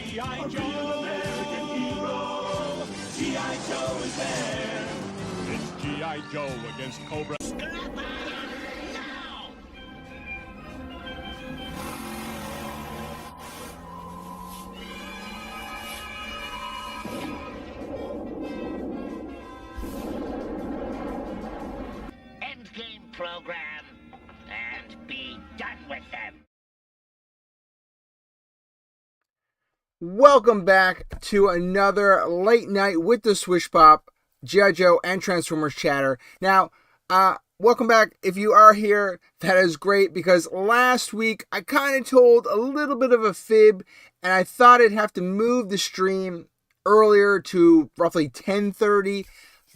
G.I. Joe, American hero. G.I. Joe is there. It's G.I. Joe against Cobra. Endgame program, and be done with them. Welcome back to another late night with the SwishPOP, G.I. Joe, and Transformers chatter. Now, welcome back. If you are here, that is great, because last week I kind of told a little bit of a fib, and I thought I'd have to move the stream earlier to roughly 10:30,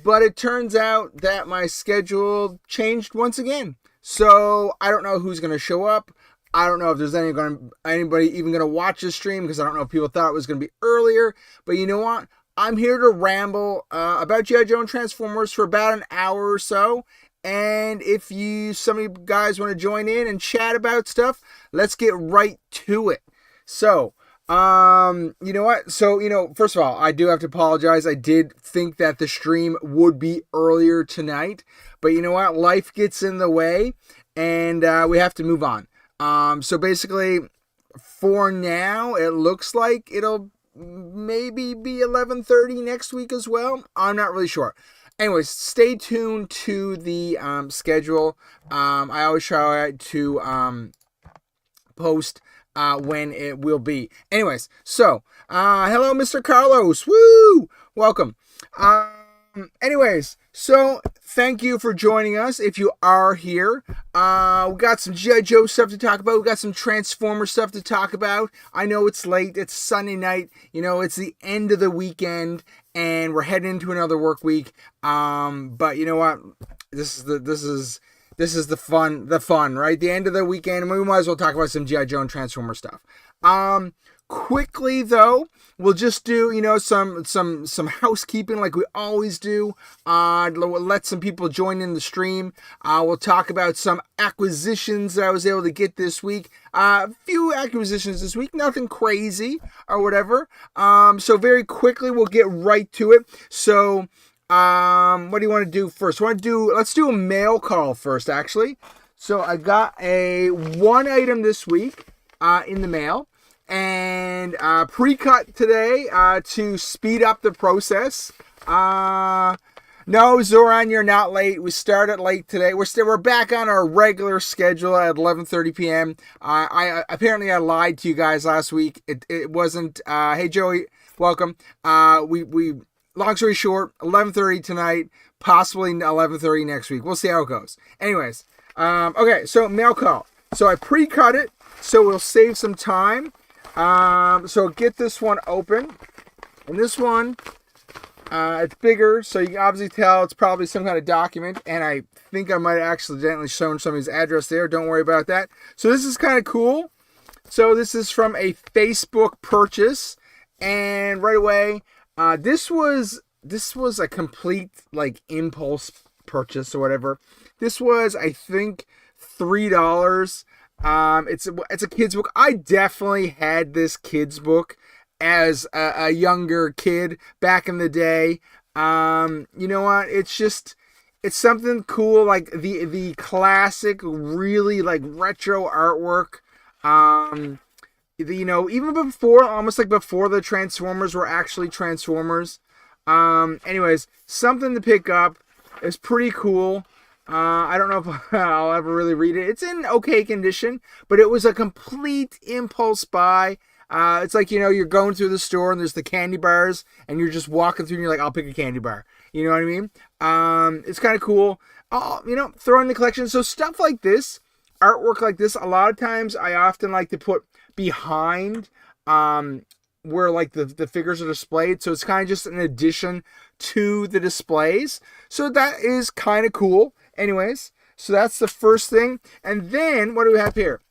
but it turns out that my schedule changed once again. So I don't know who's going to show up. I don't know if there's anybody even going to watch this stream, because I don't know if people thought it was going to be earlier. But you know what? I'm here to ramble about G.I. Joe and Transformers for about an hour or so. And if some of you guys want to join in and chat about stuff, let's get right to it. So, you know what? So, first of all, I do have to apologize. I did think that the stream would be earlier tonight. But you know what? Life gets in the way, and we have to move on. So basically, for now, it looks like it'll maybe be 11:30 next week as well. I'm not really sure. Anyways, stay tuned to the schedule. I always try to post when it will be. Anyways, so hello, Mr. Carlos. Woo! Welcome. Anyways, so thank you for joining us if you are here. We got some G.I. Joe stuff to talk about. We got some Transformer stuff to talk about. I know it's late. It's Sunday night. It's the end of the weekend, and we're heading into another work week. But you know what? This is the fun, right? The end of the weekend, and we might as well talk about some G.I. Joe and Transformer stuff. Quickly though, we'll just do some housekeeping like we always do. We'll let some people join in the stream. We'll talk about some acquisitions that I was able to get this week. A few acquisitions this week, nothing crazy or whatever. So very quickly we'll get right to it. So what do you want to do first? Let's do a mail call first, actually. So I got one item this week in the mail. And pre-cut today to speed up the process. No, Zoran, you're not late. We started late today. We're back on our regular schedule at 11:30 p.m. I apparently I lied to you guys last week. It wasn't. Hey Joey, welcome. We long story short, 11:30 tonight, possibly 11:30 next week. We'll see how it goes. Anyways, okay. So mail call. So I pre-cut it, so we'll save some time. So get this one open, and this one, it's bigger, so you can obviously tell it's probably some kind of document, and I think I might have accidentally shown somebody's address there. Don't worry about that. So this is kind of cool. So this is from a Facebook purchase, and right away, this was a complete, impulse purchase or whatever. This was, I think, $3. It's a kid's book. I definitely had this kid's book as a younger kid back in the day. You know what? It's something cool, like the classic, really retro artwork. Even before the Transformers were actually Transformers. Anyways, something to pick up. It's pretty cool. I don't know if I'll ever really read it. It's in okay condition, but it was a complete impulse buy. It's like, you're going through the store and there's the candy bars and you're just walking through and you're like, I'll pick a candy bar. You know what I mean? It's kind of cool. Throw in the collection. So stuff like this, artwork like this, a lot of times I often like to put behind where the figures are displayed. So it's kind of just an addition to the displays. So that is kind of cool. Anyways, so that's the first thing. And then what do we have here?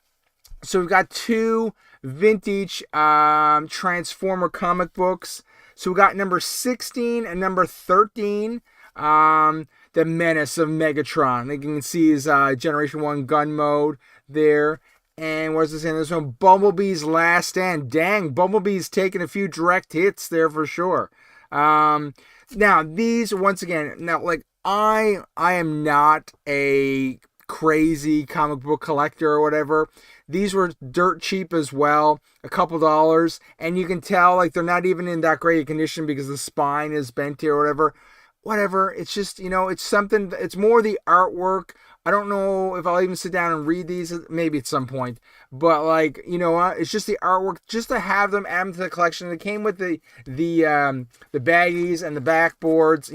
So we've got two vintage Transformer comic books. So we got number 16 and number 13. The Menace of Megatron. You can see his Generation 1 gun mode there. And what's it saying? This one, Bumblebee's Last Stand. Dang, Bumblebee's taking a few direct hits there for sure. Now these, once again, like I am not a crazy comic book collector or whatever. These were dirt cheap as well, a couple dollars, and you can tell like they're not even in that great a condition because the spine is bent here or whatever. Whatever, it's just, it's something, it's more the artwork. I don't know if I'll even sit down and read these, maybe at some point, but like, it's just the artwork, just to have them, add them to the collection. It came with the baggies and the backboards,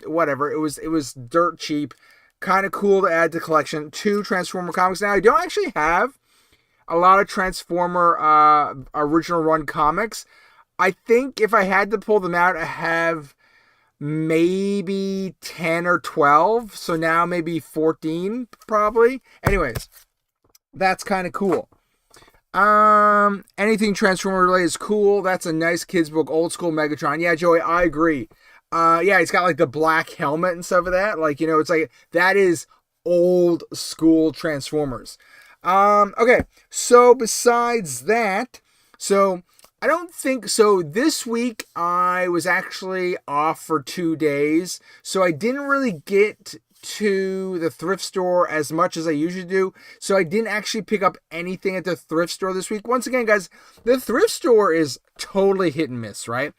whatever. It was dirt cheap, kind of cool to add to the collection. 2 Transformer comics. Now, I don't actually have a lot of Transformer original run comics. I think if I had to pull them out, I have maybe 10 or 12, so now maybe 14 probably. Anyways, that's kind of cool. Anything Transformer related is cool. That's a nice kids book, old school Megatron. Yeah, Joey, I agree. Yeah, it's got like the black helmet and stuff of that. Like, it's like, that is old school Transformers. Okay, so besides that, I don't think so. This week I was actually off for 2 days, so I didn't really get to the thrift store as much as I usually do. So I didn't actually pick up anything at the thrift store this week. Once again, guys, the thrift store is totally hit and miss, right?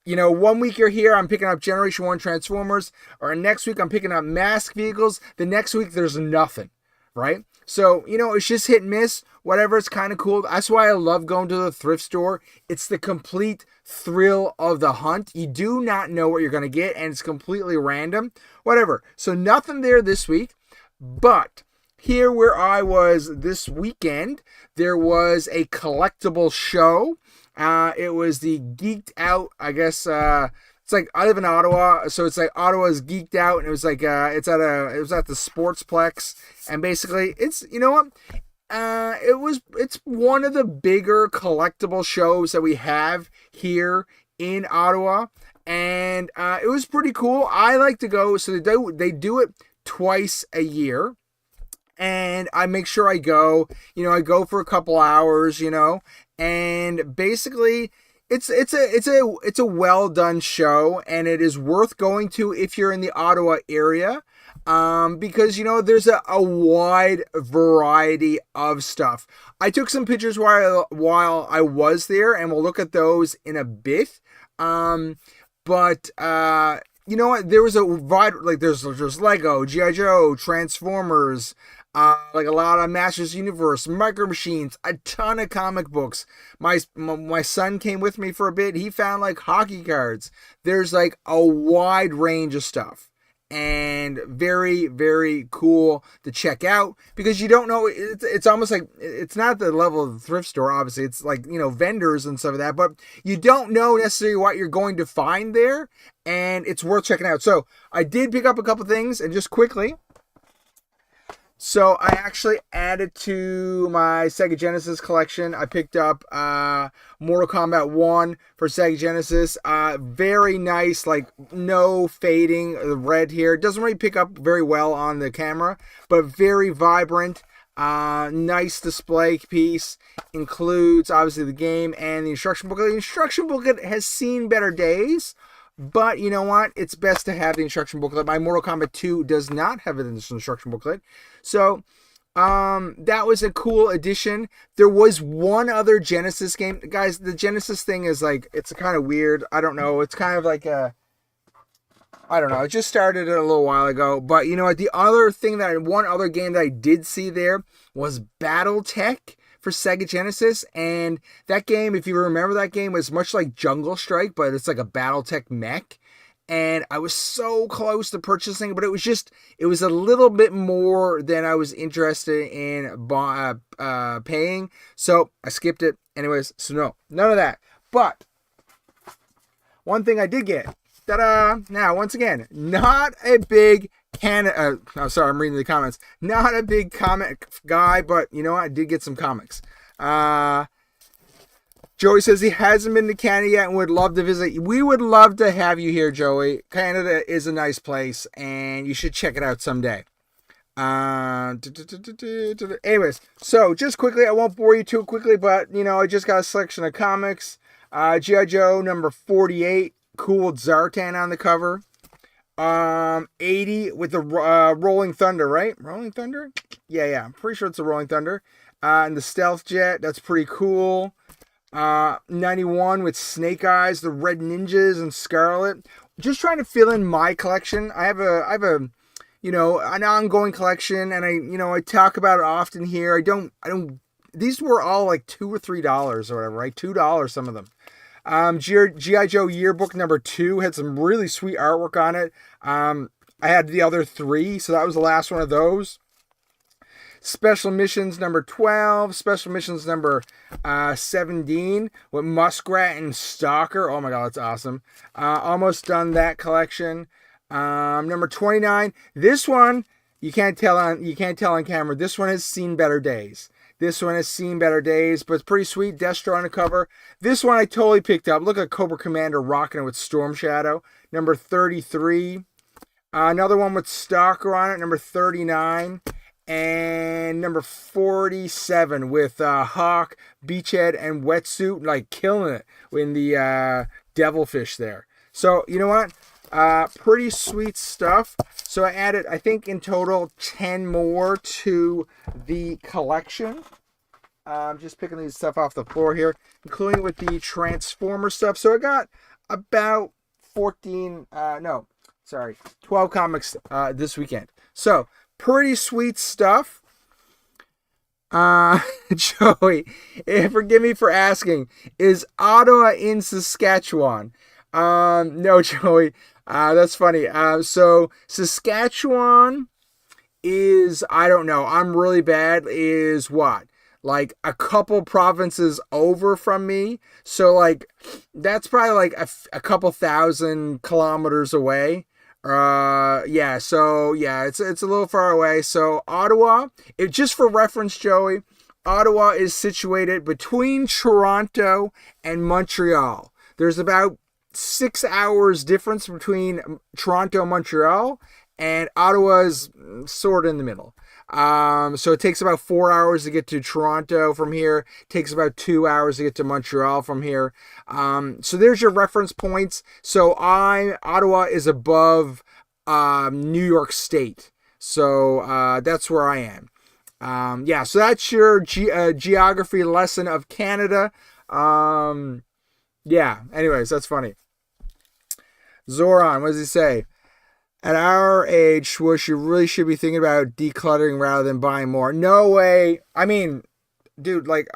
1 week you're here, I'm picking up Generation 1 Transformers, or next week I'm picking up Mask Vehicles. The next week there's nothing, right? So, it's just hit and miss. Whatever, it's kind of cool. That's why I love going to the thrift store. It's the complete thrill of the hunt. You do not know what you're going to get, and it's completely random. Whatever. So nothing there this week. But here where I was this weekend, there was a collectible show. It was the Geeked Out, I guess, it's like, I live in Ottawa, so it's like Ottawa's Geeked Out, and it was like, it was at the Sportsplex, and basically, it's, it's one of the bigger collectible shows that we have here in Ottawa, and it was pretty cool. I like to go, so they do it twice a year, and I make sure I go, I go for a couple hours, and basically, it's a well done show, and it is worth going to if you're in the Ottawa area, because there's a wide variety of stuff. I took some pictures while I was there, and we'll look at those in a bit. But you know what? There was a wide, like there's Lego, G.I. Joe, Transformers. Like a lot of Masters Universe, Micro Machines, a ton of comic books. My son came with me for a bit. He found like hockey cards. There's like a wide range of stuff, and very, very cool to check out, because you don't know. It's almost like, it's not the level of the thrift store. Obviously, it's like, vendors and stuff like that, but you don't know necessarily what you're going to find there, and it's worth checking out. So I did pick up a couple things, and just quickly. So I actually added to my Sega Genesis collection. I picked up Mortal Kombat 1 for Sega Genesis. Very nice, like no fading, the red here. It doesn't really pick up very well on the camera, but very vibrant. Nice display piece. Includes obviously the game and the instruction booklet. The instruction booklet has seen better days, but you know what? It's best to have the instruction booklet. My Mortal Kombat 2 does not have an instruction booklet. So, that was a cool addition. There was one other Genesis game. Guys, the Genesis thing is like, it's kind of weird. I don't know. It's kind of like I don't know. It just started a little while ago. But you know what? The other thing one other game that I did see there was BattleTech for Sega Genesis, and that game, if you remember that game, was much like Jungle Strike, but it's like a BattleTech mech, and I was so close to purchasing, but it was a little bit more than I was interested in paying, so I skipped it. Anyways, so no, none of that. But one thing I did get, ta-da! Now, once again, not a big I'm reading the comments. Not a big comic guy, but you know what? I did get some comics. Joey says he hasn't been to Canada yet and would love to visit. We would love to have you here, Joey. Canada is a nice place, and you should check it out someday. Anyways, so just quickly, I won't bore you too quickly, but I just got a selection of comics. G.I. Joe number 48, cool with Zartan on the cover. 80 with the Rolling Thunder, right? Rolling Thunder? Yeah, I'm pretty sure it's a Rolling Thunder. And the Stealth Jet, that's pretty cool. 91 with Snake Eyes, the Red Ninjas, and Scarlet. Just trying to fill in my collection. I have a an ongoing collection, and I talk about it often here. I don't. These were all like $2 or $3 or whatever, right? $2, some of them. G.I. Joe Yearbook number 2 had some really sweet artwork on it. I had the other 3, so that was the last one of those. Special Missions number 12, Special Missions number 17 with Muskrat and Stalker. Oh my god, that's awesome. Almost done that collection. Number 29. This one you can't tell on camera. This one has seen better days. But it's pretty sweet. Destro on the cover. This one I totally picked up. Look at Cobra Commander rocking it with Storm Shadow. Number 33. Another one with Stalker on it. Number 39. And number 47 with Hawk, Beachhead, and Wetsuit, like killing it in the Devilfish there. So, you know what? Pretty sweet stuff. So I added, I think in total, 10 more to the collection. I'm just picking these stuff off the floor here, including with the Transformer stuff. So I got about 12 comics this weekend. So, pretty sweet stuff. Joey, forgive me for asking, is Ottawa in Saskatchewan? No, Joey, that's funny. So Saskatchewan is, I don't know, I'm really bad, is what? Like a couple provinces over from me. So like, that's probably like a couple thousand kilometers away. It's a little far away. So Ottawa, just for reference, Joey, Ottawa is situated between Toronto and Montreal. There's about 6 hours difference between Toronto and Montreal, and Ottawa's sort of in the middle. So it takes about 4 hours to get to Toronto from here. It takes about 2 hours to get to Montreal from here. So there's your reference points. So Ottawa is above New York State. So that's where I am. So that's your geography lesson of Canada. Anyways, that's funny. Zoran, what does he say? At our age, Swoosh, you really should be thinking about decluttering rather than buying more. No way. I mean, dude, like,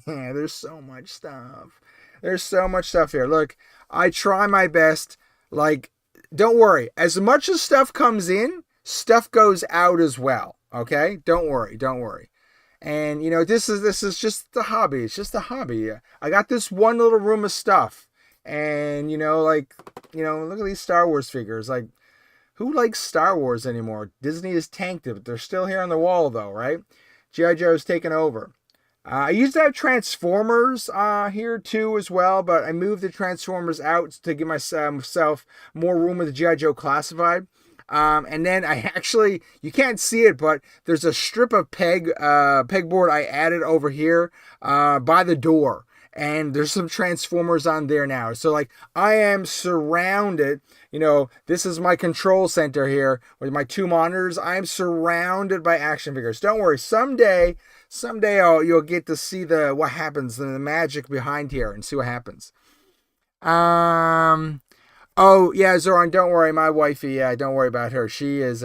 there's so much stuff. There's so much stuff here. Look, I try my best. Like, don't worry. As much as stuff comes in, stuff goes out as well. Okay? Don't worry. And, this is just the hobby. It's just a hobby. I got this one little room of stuff. And, look at these Star Wars figures. Like, who likes Star Wars anymore? Disney has tanked it, but they're still here on the wall, though, right? G.I. Joe's taken over. I used to have Transformers here, too, as well, but I moved the Transformers out to give myself more room with the G.I. Joe Classified. And then I actually, you can't see it, but there's a strip of pegboard I added over here by the door. And there's some Transformers on there now. So, like, I am surrounded. This is my control center here with my 2 monitors. I am surrounded by action figures. Don't worry. Someday you'll get to see what happens and the magic behind here and see what happens. Oh, yeah, Zoran, don't worry. My wifey, don't worry about her. She is,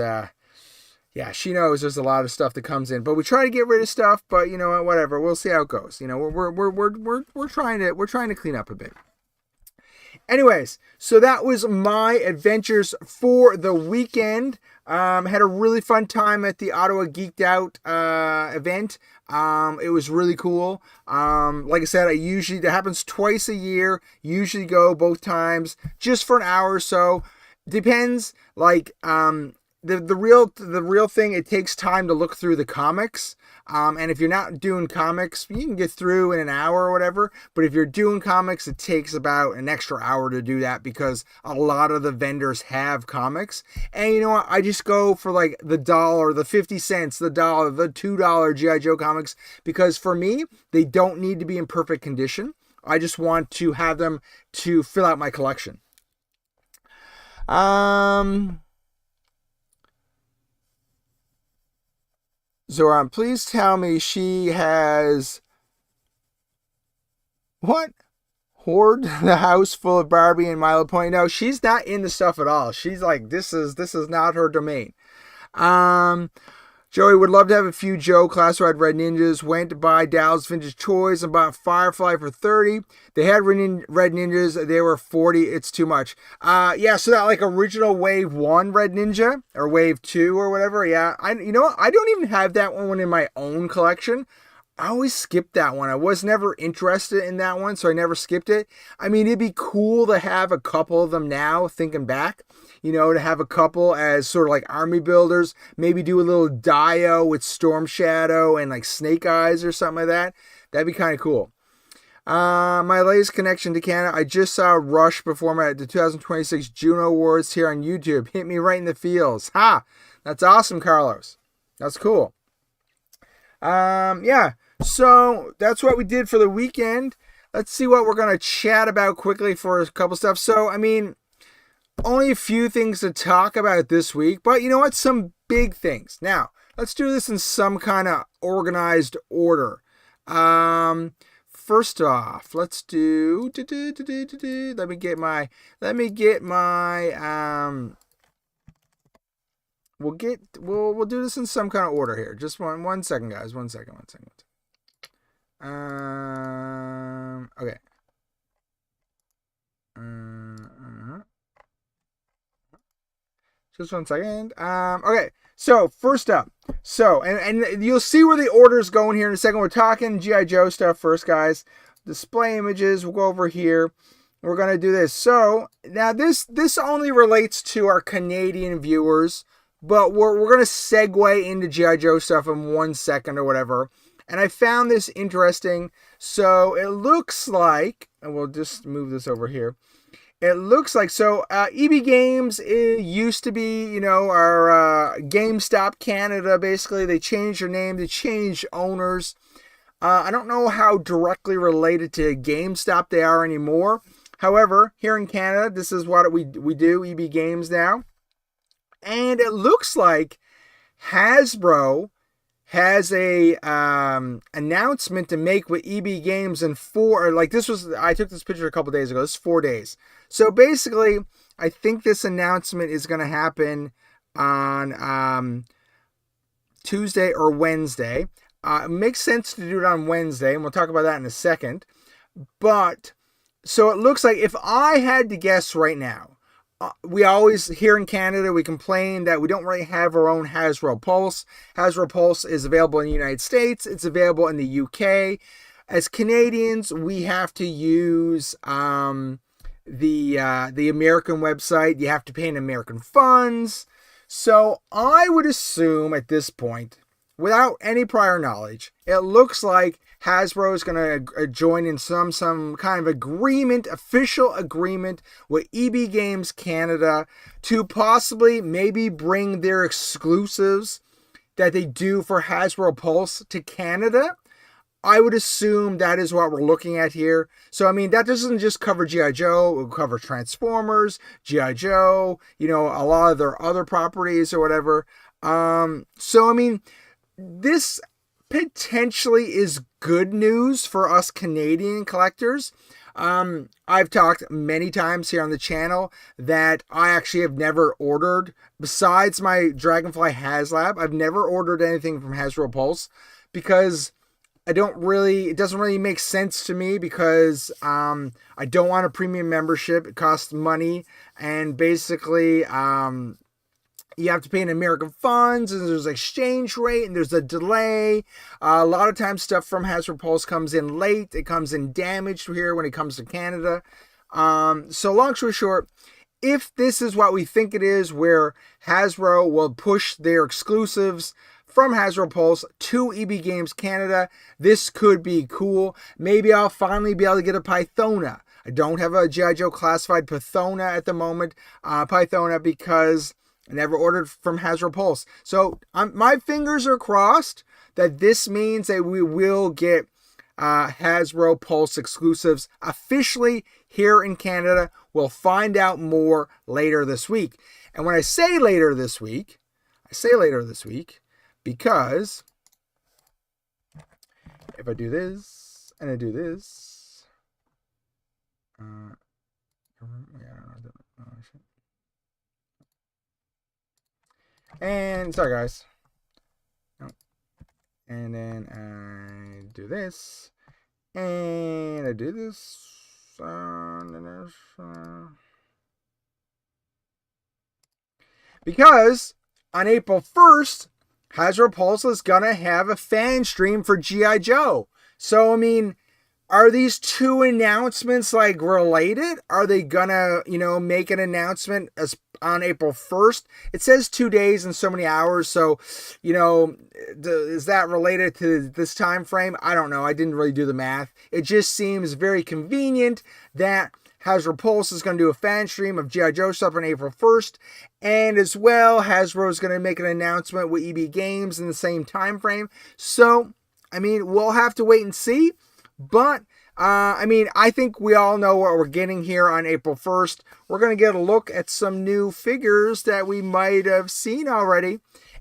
she knows there's a lot of stuff that comes in, but we try to get rid of stuff, but you know what, whatever. We'll see how it goes. We're trying to clean up a bit. Anyways, so that was my adventures for the weekend. Had a really fun time at the Ottawa Geeked Out event. It was really cool. Like I said, that happens twice a year. Usually go both times just for an hour or so. Depends. Like, the real thing, it takes time to look through the comics. And if you're not doing comics, you can get through in an hour or whatever. But if you're doing comics, it takes about an extra hour to do that because a lot of the vendors have comics. And you know what? I just go for like the dollar, the 50 cents, the dollar, the $2 G.I. Joe comics because for me, they don't need to be in perfect condition. I just want to have them to fill out my collection. Zoran, please tell me she has what? Hoard the house full of Barbie and Milo Point. No, she's not in the stuff at all. She's like, this is not her domain. Joey would love to have a few Joe Classified Red Ninjas. Went to buy Dallas Vintage Toys and bought Firefly for $30. They had Red Ninjas. They were $40. It's too much. Yeah, so that like original Wave 1 Red Ninja or Wave 2 or whatever. Yeah, you know what? I don't even have that one in my own collection. I always skipped that one. I was never interested in that one, so I never skipped it. I mean, it'd be cool to have a couple of them now, thinking back. You know, to have a couple as sort of like army builders. Maybe do a little Dio with Storm Shadow and like Snake Eyes or something like that. That'd be kind of cool. My latest connection to Canada. I just saw Rush perform at the 2026 Juno Awards here on YouTube. Hit me right in the feels. Ha! That's awesome, Carlos. That's cool. Yeah. So that's what we did for the weekend. Let's see what we're going to chat about quickly for a couple stuff. So, I mean, only a few things to talk about this week, but you know what? Some big things. Now, let's do this in some kind of organized order. First off, let's do let me get my we'll do this in some kind of order here. Just one second, guys. One second. Okay. Just 1 second. Okay. So first up. So and you'll see where the order's going here in a second. We're talking G.I. Joe stuff first, guys. Display images. We'll go over here. We're gonna do this. So now this only relates to our Canadian viewers, but we're gonna segue into G.I. Joe stuff in 1 second or whatever. And I found this interesting. So it looks like, and we'll just move this over here. It looks like, so EB Games, it used to be, you know, our GameStop Canada, basically. They changed their name. They changed owners. I don't know how directly related to GameStop they are anymore. However, here in Canada, this is what we do, EB Games now. And it looks like Hasbro has a announcement to make with EB Games in I took this picture a couple days ago. This is 4 days. So basically, I think this announcement is going to happen on Tuesday or Wednesday. It makes sense to do it on Wednesday, and we'll talk about that in a second. But, so it looks like if I had to guess right now, we always, here in Canada, we complain that we don't really have our own Hasbro Pulse. Hasbro Pulse is available in the United States. It's available in the UK. As Canadians, we have to use the American website. You have to pay in American funds. So I would assume at this point, without any prior knowledge, it looks like Hasbro is going to join in some kind of agreement, official agreement with EB Games Canada to possibly maybe bring their exclusives that they do for Hasbro Pulse to Canada. I would assume that is what we're looking at here. So, I mean, that doesn't just cover G.I. Joe. It will cover Transformers, G.I. Joe, you know, a lot of their other properties or whatever. So, I mean, this potentially is good news for us Canadian collectors. I've talked many times here on the channel that I actually have never ordered, besides my Dragonfly HasLab, I've never ordered anything from Hasbro Pulse because it doesn't really make sense to me because I don't want a premium membership. It costs money, and basically you have to pay in American funds, and there's exchange rate, and there's a delay. A lot of times stuff from Hasbro Pulse comes in late. It comes in damaged here when it comes to Canada. So long story short, if this is what we think it is, where Hasbro will push their exclusives from Hasbro Pulse to EB Games Canada, this could be cool. Maybe I'll finally be able to get a Pythona. I don't have a G.I. Joe classified Pythona at the moment, because I never ordered from Hasbro Pulse. So my fingers are crossed that this means that we will get Hasbro Pulse exclusives officially here in Canada. We'll find out more later this week. And when I say later this week, because if I do this and I do this, and sorry guys, and then I do this, and I do this, because on April 1st, Hasbro Pulse is gonna have a fan stream for G.I. Joe. So, I mean, are these two announcements like related? Are they gonna, make an announcement as on April 1st? It says 2 days and so many hours. So, is that related to this time frame? I don't know. I didn't really do the math. It just seems very convenient that Hasbro Pulse is going to do a fan stream of G.I. Joe stuff on April 1st. And as well, Hasbro is going to make an announcement with EB Games in the same time frame. So, I mean, we'll have to wait and see. But, I think we all know what we're getting here on April 1st. We're going to get a look at some new figures that we might have seen already.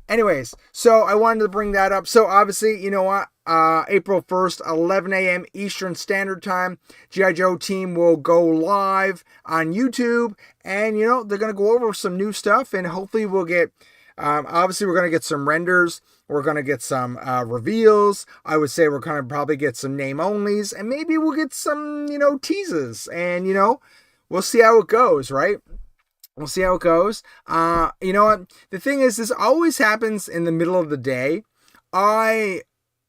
Anyways, so I wanted to bring that up. So, obviously, you know what? April 1st, 11 a.m. Eastern Standard Time, G.I. Joe team will go live on YouTube. And, they're going to go over some new stuff. And hopefully we'll get, obviously we're going to get some renders. We're going to get some reveals. I would say we're going to probably get some name-onlys. And maybe we'll get some, teases. And, we'll see how it goes, right? We'll see how it goes. You know what? The thing is, this always happens in the middle of the day. Obviously,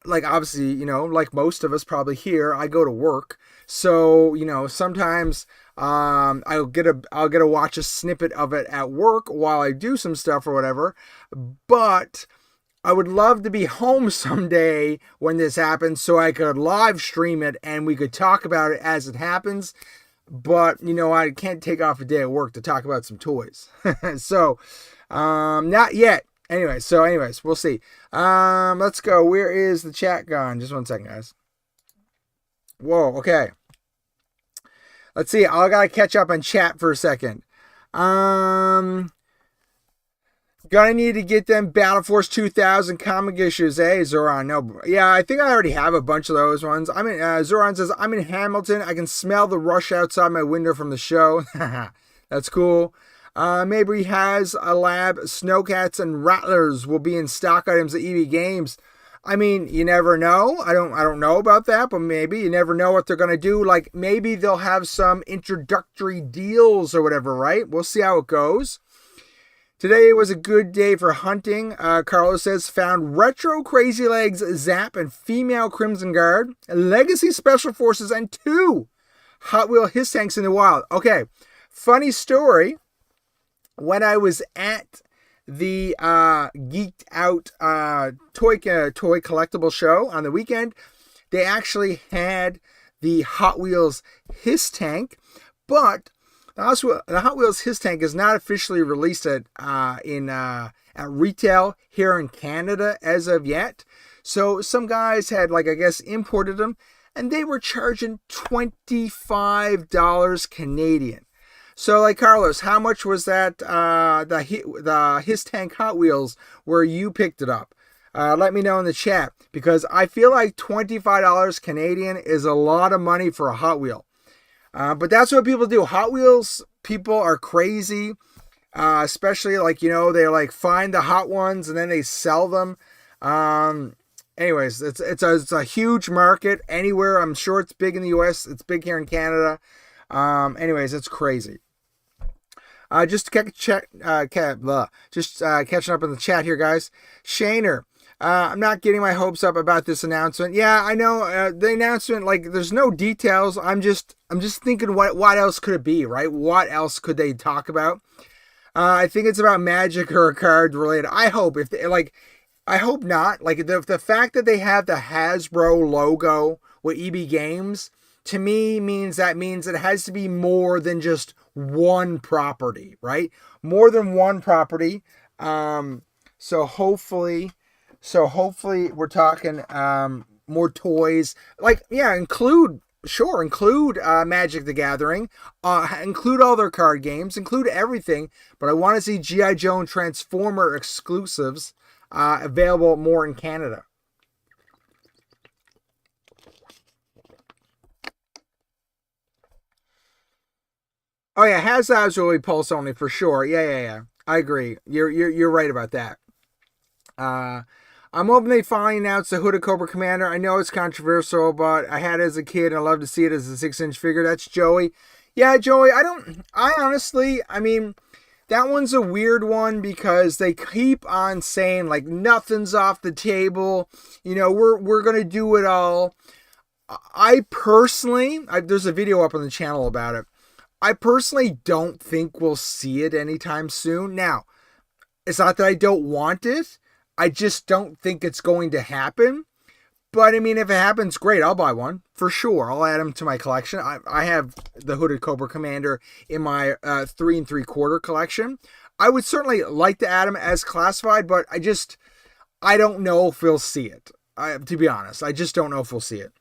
like most of us probably here, I go to work. So, sometimes I'll get to watch a snippet of it at work while I do some stuff or whatever. But I would love to be home someday when this happens so I could live stream it and we could talk about it as it happens. But, I can't take off a day at work to talk about some toys. So, not yet. Anyways, we'll see. Let's go. Where is the chat gone? Just one second, guys. Whoa, okay. Let's see. I gotta catch up on chat for a second. Gonna need to get them Battle Force 2000 comic issues, Zoran? No, yeah, I think I already have a bunch of those ones. Zoran says, I'm in Hamilton. I can smell the rush outside my window from the show. That's cool. Maybe has a lab. Snowcats and Rattlers will be in stock items at EB Games. You never know. I don't know about that, but maybe you never know what they're gonna do. Like maybe they'll have some introductory deals or whatever, right? We'll see how it goes. Today was a good day for hunting. Carlos says, found Retro Crazy Legs, Zap, and Female Crimson Guard, Legacy Special Forces, and 2 Hot Wheel His Tanks in the wild. Okay, funny story. When I was at the Geeked Out toy collectible show on the weekend, they actually had the Hot Wheels His Tank, but the Hot Wheels His Tank is not officially released at retail here in Canada as of yet. So some guys had imported them, and they were charging $25 Canadian. So Carlos, how much was that the His Tank Hot Wheels where you picked it up? Let me know in the chat, because I feel like $25 Canadian is a lot of money for a Hot Wheel. But that's what people do. Hot Wheels people are crazy, especially they find the hot ones and then they sell them. Anyways, it's a huge market anywhere. I'm sure it's big in the US. It's big here in Canada. Anyways, it's crazy. Just catching up in the chat here, guys. Shaner, I'm not getting my hopes up about this announcement. Yeah, I know the announcement. Like, there's no details. I'm just thinking, what else could it be, right? What else could they talk about? I think it's about Magic or a card related. I hope if they, like, I hope not. Like the fact that they have the Hasbro logo with EB Games to me means it has to be more than just one property, right? More than one property. So hopefully we're talking more toys. Like, yeah, include Magic the Gathering, include all their card games, include everything. But I want to see G.I. Joe and Transformer exclusives available more in Canada. Oh yeah, Hasbro's really pulse only for sure. Yeah. I agree. You're right about that. I'm hoping they finally announce the Hooded Cobra Commander. I know it's controversial, but I had it as a kid and I love to see it as a 6-inch figure. That's Joey. Yeah, Joey, I honestly, I mean, that one's a weird one because they keep on saying like nothing's off the table. You know, we're going to do it all. I personally, there's a video up on the channel about it. I personally don't think we'll see it anytime soon. Now, it's not that I don't want it. I just don't think it's going to happen. But I mean, if it happens, great. I'll buy one for sure. I'll add them to my collection. I have the Hooded Cobra Commander in my 3 3/4 collection. I would certainly like to add them as classified, but I don't know if we'll see it. To be honest, I just don't know if we'll see it.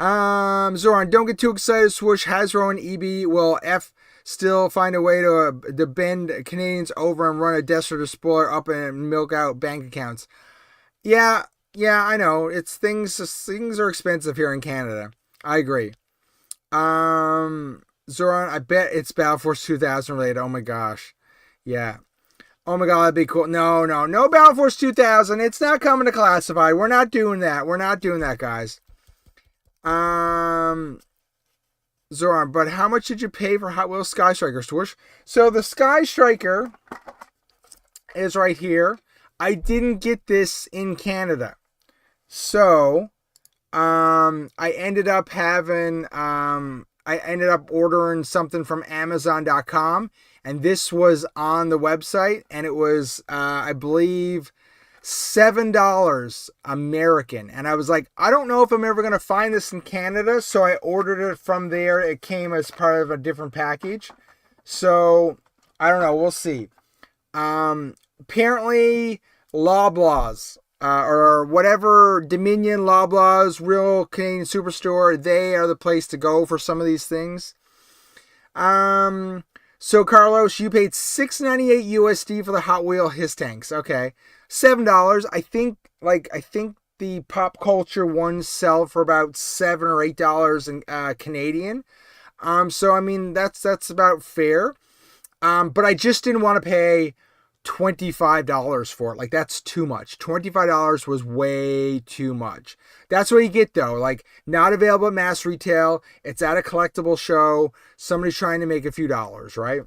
Zoran, don't get too excited. Swoosh, Hasbro and EB will still find a way to bend Canadians over and run a Destro and Spoiler up and milk out bank accounts. Yeah, I know. It's things are expensive here in Canada. I agree. Zoran, I bet it's Battle Force 2000 related. Oh my gosh. Yeah. Oh my god, that'd be cool. No Battle Force 2000. It's not coming to classified. We're not doing that. We're not doing that, guys. Zoran, but how much did you pay for Hot Wheels Sky Striker, Swoosh? So the Sky Striker is right here. I didn't get this in Canada. So, I ended up ordering something from Amazon.com, and this was on the website, and it was, I believe, $7 American. And I was like, I don't know if I'm ever going to find this in Canada. So I ordered it from there. It came as part of a different package. So I don't know. We'll see. Apparently Loblaws, or whatever, Dominion, Loblaws, Real Canadian Superstore, they are the place to go for some of these things. So Carlos, you paid $6.98 USD for the Hot Wheel His Tanks. Okay. $7. I think the pop culture ones sell for about $7 or $8 in Canadian. So I mean that's about fair. But I just didn't want to pay $25 for it. Like, that's too much. $25 was way too much. That's what you get though. Like, not available at mass retail. It's at a collectible show. Somebody's trying to make a few dollars, right?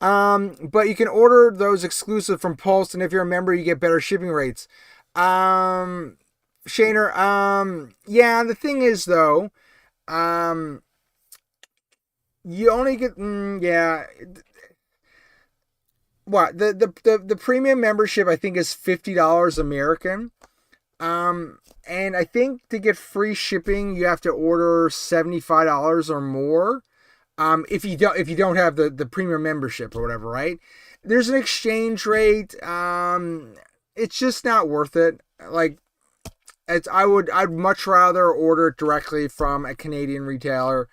But you can order those exclusive from Pulse, and if you're a member, you get better shipping rates. Shaner, yeah, the thing is though, you only get, what, the premium membership I think is $50 American. And I think to get free shipping, you have to order $75 or more. If you don't have the premium membership or whatever, right? There's an exchange rate. It's just not worth it. Like, I'd much rather order it directly from a Canadian retailer.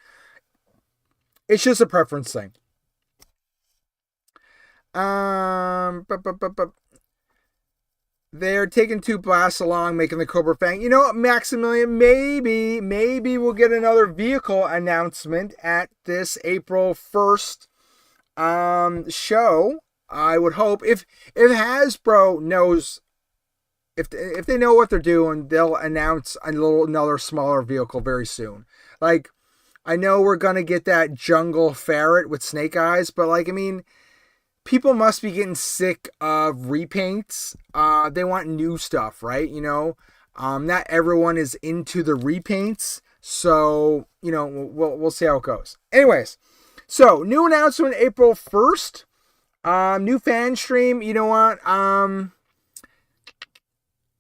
It's just a preference thing. They're taking two blasts along, making the Cobra Fang. You know what, Maximilian? Maybe we'll get another vehicle announcement at this April 1st show. I would hope if Hasbro knows, if they know what they're doing, they'll announce another smaller vehicle very soon. Like, I know we're gonna get that jungle ferret with snake eyes, but like, I mean, people must be getting sick of repaints. They want new stuff, right? Not everyone is into the repaints, so we'll see how it goes. Anyways, so new announcement April 1st. New fan stream. You know what? I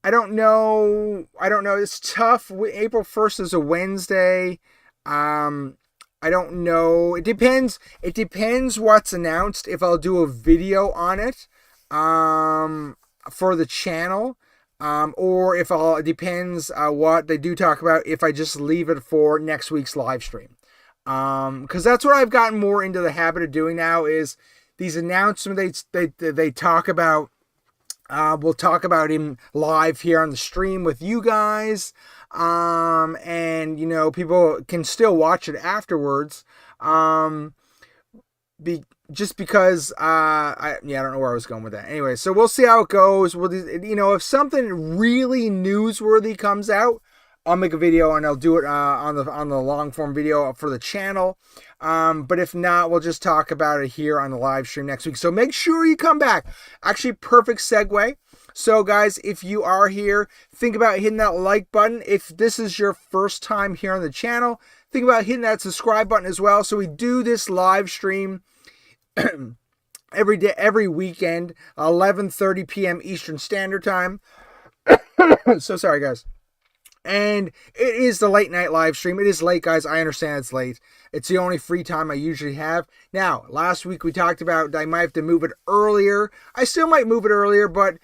don't know. It's tough. April 1st is a Wednesday. I don't know. It depends. It depends what's announced. If I'll do a video on it, for the channel, or if it depends what they do talk about. If I just leave it for next week's live stream, because that's what I've gotten more into the habit of doing now is these announcements they talk about. We'll talk about him live here on the stream with you guys. And people can still watch it afterwards. Just because, I don't know where I was going with that. Anyway, so we'll see how it goes. If something really newsworthy comes out, I'll make a video and I'll do it on the long form video for the channel. But if not, we'll just talk about it here on the live stream next week. So make sure you come back. Actually, perfect segue. So guys, if you are here, think about hitting that like button. If this is your first time here on the channel, think about hitting that subscribe button as well. So we do this live stream every day, every weekend, 11:30 p.m. Eastern Standard Time. So sorry, guys. And it is the late night live stream. It is late, guys. I understand it's late. It's the only free time I usually have. Now, last week we talked about I might have to move it earlier. I still might move it earlier, but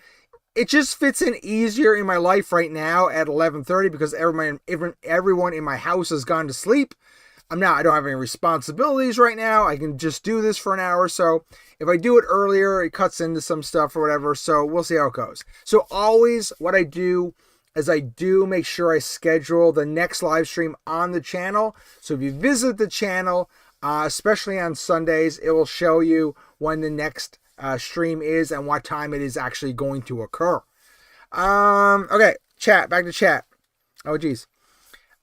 it just fits in easier in my life right now at 11:30 because everyone in my house has gone to sleep. I don't have any responsibilities right now. I can just do this for an hour. So if I do it earlier, it cuts into some stuff or whatever. So we'll see how it goes. So always what I do is I do make sure I schedule the next live stream on the channel. So if you visit the channel, especially on Sundays, it will show you when the next stream is and what time it is actually going to occur. Okay, back to chat. Oh, geez.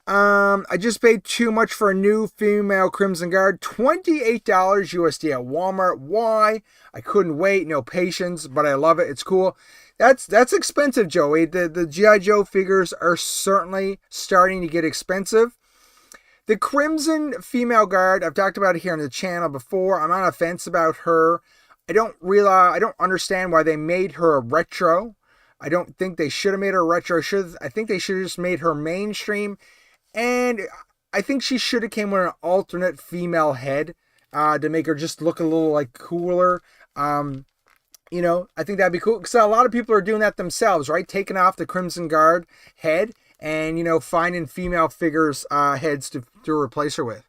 I just paid too much for a new female Crimson Guard, $28 USD at Walmart. Why? I couldn't wait, no patience, but I love it. It's cool. That's expensive, Joey. The G.I. Joe figures are certainly starting to get expensive. The Crimson Female Guard, I've talked about it here on the channel before. I'm on a fence about her. I don't understand why they made her a retro. I don't think they should have made her a retro. I think they should have just made her mainstream. And I think she should have came with an alternate female head to make her just look a little like cooler. I think that'd be cool because a lot of people are doing that themselves, right? Taking off the Crimson Guard head and, finding female figures heads to replace her with.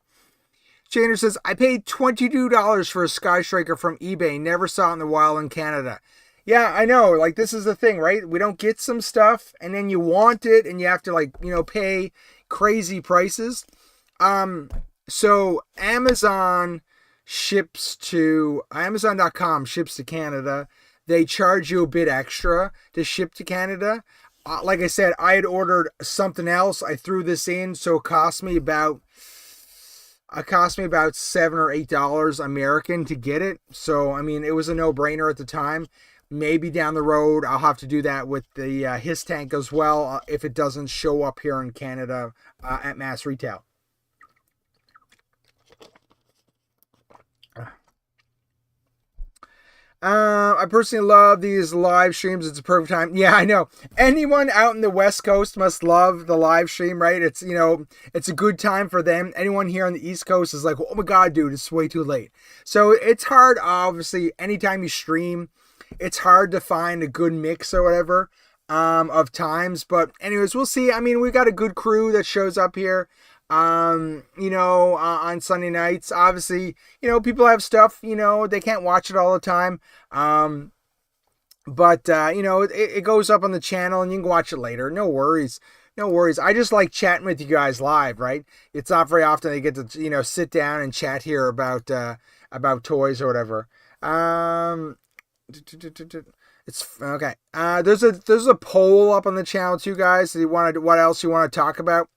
Chainer says, I paid $22 for a Sky Striker from eBay. Never saw it in the wild in Canada. Yeah, I know. Like, this is the thing, right? We don't get some stuff and then you want it and you have to pay crazy prices. So Amazon.com ships to Canada. They charge you a bit extra to ship to Canada. Like I said, I had ordered something else. I threw this in, so it cost me about $7 or $8 American to get it. So it was a no-brainer at the time. Maybe down the road I'll have to do that with the his tank as well if it doesn't show up here in Canada at mass retail. I personally love these live streams. It's a perfect time. Yeah, I know. Anyone out in the West Coast must love the live stream, right? It's, it's a good time for them. Anyone here on the East Coast is like, oh my God, dude, it's way too late. So it's hard, obviously, anytime you stream, it's hard to find a good mix or whatever of times. But anyways, we'll see. We got a good crew that shows up here. On Sunday nights, obviously, people have stuff, they can't watch it all the time. But it goes up on the channel and you can watch it later. No worries. I just like chatting with you guys live, right? It's not very often I get to, sit down and chat here about toys or whatever. It's okay. There's a poll up on the channel too, guys. So what else you want to talk about?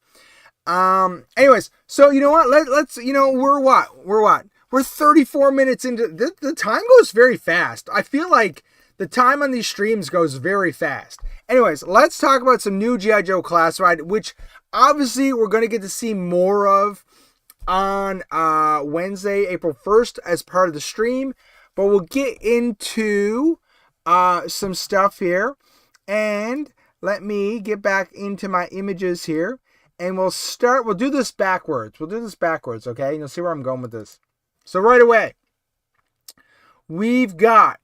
Anyways, so you know what? Let's we're what? We're 34 minutes into the time goes very fast. I feel like the time on these streams goes very fast. Anyways, let's talk about some new G.I. Joe Classified, which obviously we're going to get to see more of on Wednesday, April 1st as part of the stream. But we'll get into some stuff here. And let me get back into my images here. And we'll do this backwards. Okay? You'll see where I'm going with this. So right away, we've got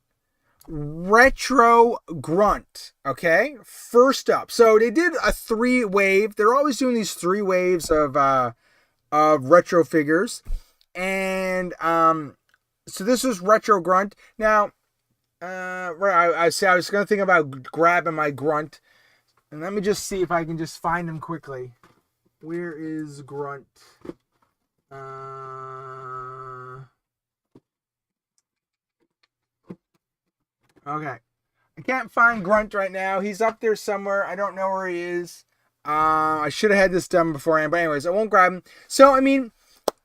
Retro Grunt, okay? First up. So they did a 3-wave. They're always doing these 3 waves of retro figures. And so this was Retro Grunt. Now, I was going to think about grabbing my Grunt. And let me just see if I can just find him quickly. Where is Grunt? Okay. I can't find Grunt right now. He's up there somewhere. I don't know where he is. I should have had this done beforehand. But anyways, I won't grab him. So, I mean,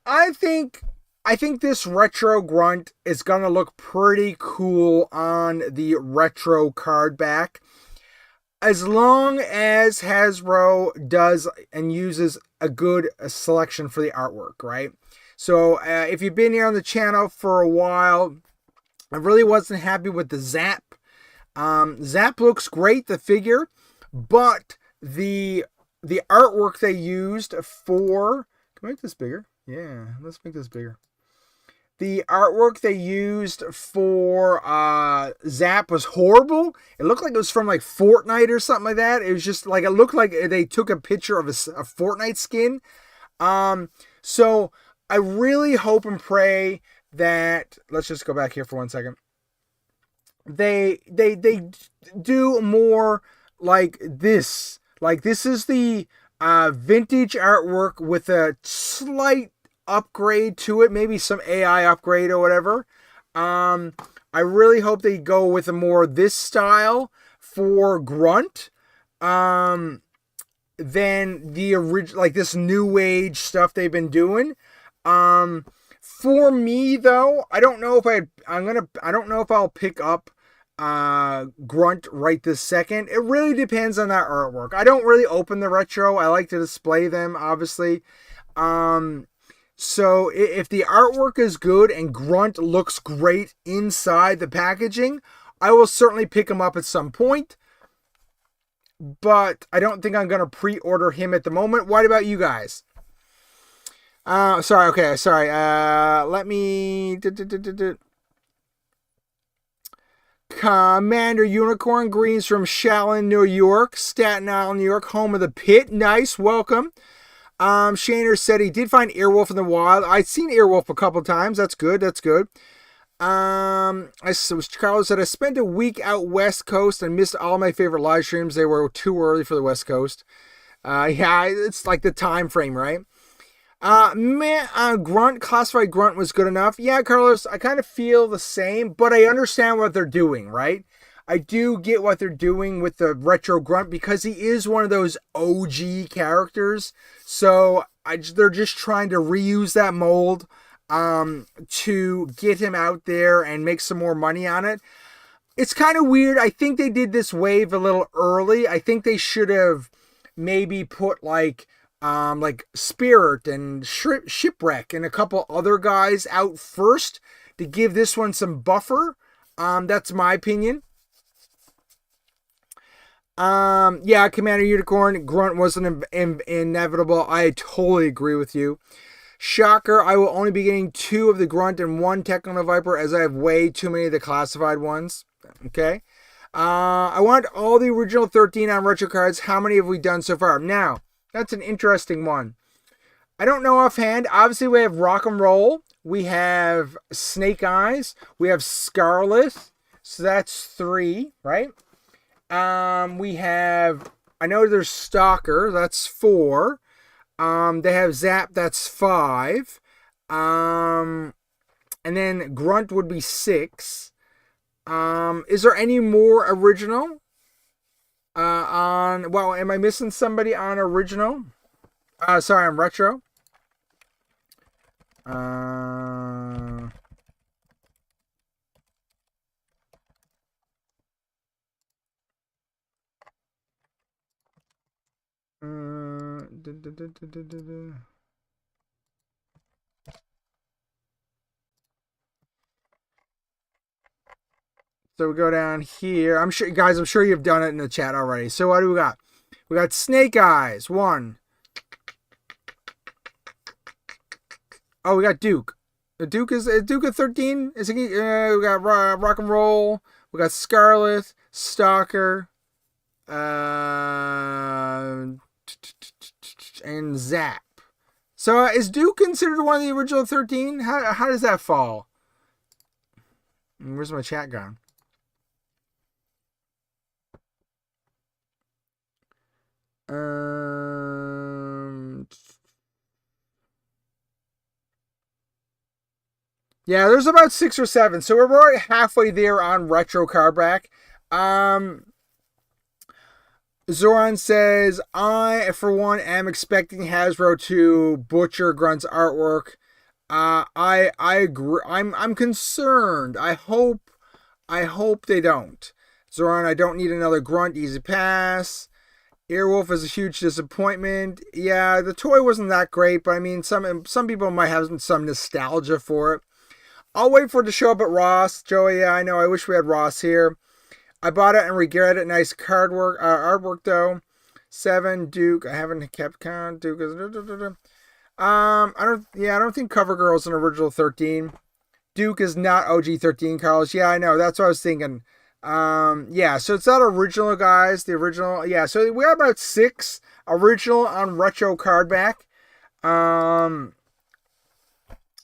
I think this Retro Grunt is going to look pretty cool on the retro card back. As long as Hasbro does and uses a good selection for the artwork, right? So if you've been here on the channel for a while, I really wasn't happy with the Zap. Zap looks great, the figure, but the artwork they used for... Can we make this bigger? Yeah, let's make this bigger. The artwork they used for Zap was horrible. It looked like it was from like Fortnite or something like that. It was just like, it looked like they took a picture of a Fortnite skin. So I really hope and pray that, let's just go back here for 1 second. They do more like this. Like this is the vintage artwork with a slight upgrade to it, maybe some AI upgrade or whatever. I really hope they go with a more this style for Grunt than the original, like this new age stuff they've been doing. For me though, I don't know if I'll pick up Grunt right this second. It really depends on that artwork. I don't really open the retro. I like to display them, obviously. So if the artwork is good and Grunt looks great inside the packaging, I will certainly pick him up at some point. But I don't think I'm going to pre-order him at the moment. What about you guys? Sorry. Let me... Commander Unicorn greens from Shallon, New York. Staten Island, New York. Home of the Pit. Nice. Welcome. Shaner said he did find Earwolf in the wild. I'd seen Earwolf a couple times. That's good. Carlos said, I spent a week out West Coast and missed all my favorite live streams. They were too early for the West Coast. Yeah, it's like the time frame, right? Grunt, classified Grunt was good enough. Yeah, Carlos, I kind of feel the same, but I understand what they're doing, right? I do get what they're doing with the Retro Grunt because he is one of those OG characters. So they're just trying to reuse that mold to get him out there and make some more money on it. It's kind of weird. I think they did this wave a little early. I think they should have maybe put like Spirit and Shipwreck and a couple other guys out first to give this one some buffer. That's my opinion. Yeah, Commander Unicorn, Grunt wasn't inevitable. I totally agree with you. Shocker, I will only be getting 2 of the Grunt and 1 Techno Viper as I have way too many of the classified ones. Okay. I want all the original 13 on retro cards. How many have we done so far? Now, that's an interesting one. I don't know offhand. Obviously, we have Rock and Roll. We have Snake Eyes. We have Scarlet. So that's 3, right? We have, I know there's Stalker, that's 4. They have Zap, that's 5. And then Grunt would be 6. Is there any more original? Well, am I missing somebody on original? Sorry, on retro. So we go down here. I'm sure, guys, I'm sure you've done it in the chat already. So what do we got? We got Snake Eyes, 1. Oh, we got Duke. Duke is Duke at 13. Is he? We got Rock and Roll. We got Scarlet, Stalker, and Zap. So is Duke considered one of the original 13? How does that fall? Where's my chat gone? Yeah, there's about 6 or 7. So we're already halfway there on retro cardback. Zoran says, I, for one, am expecting Hasbro to butcher Grunt's artwork. I agree. I'm concerned. I hope they don't. Zoran, I don't need another Grunt. Easy pass. Earwolf is a huge disappointment. Yeah, the toy wasn't that great, but I mean, some people might have some nostalgia for it. I'll wait for it to show up at Ross. Joey, yeah, I know. I wish we had Ross here. I bought it and regret it. Nice artwork though. 7 Duke. I haven't kept count. Duke is. I don't think CoverGirl's an original 13. Duke is not OG 13, Carlos. Yeah, I know. That's what I was thinking. Yeah, so it's not original, guys. The original, yeah. So we have about 6 original on retro cardback.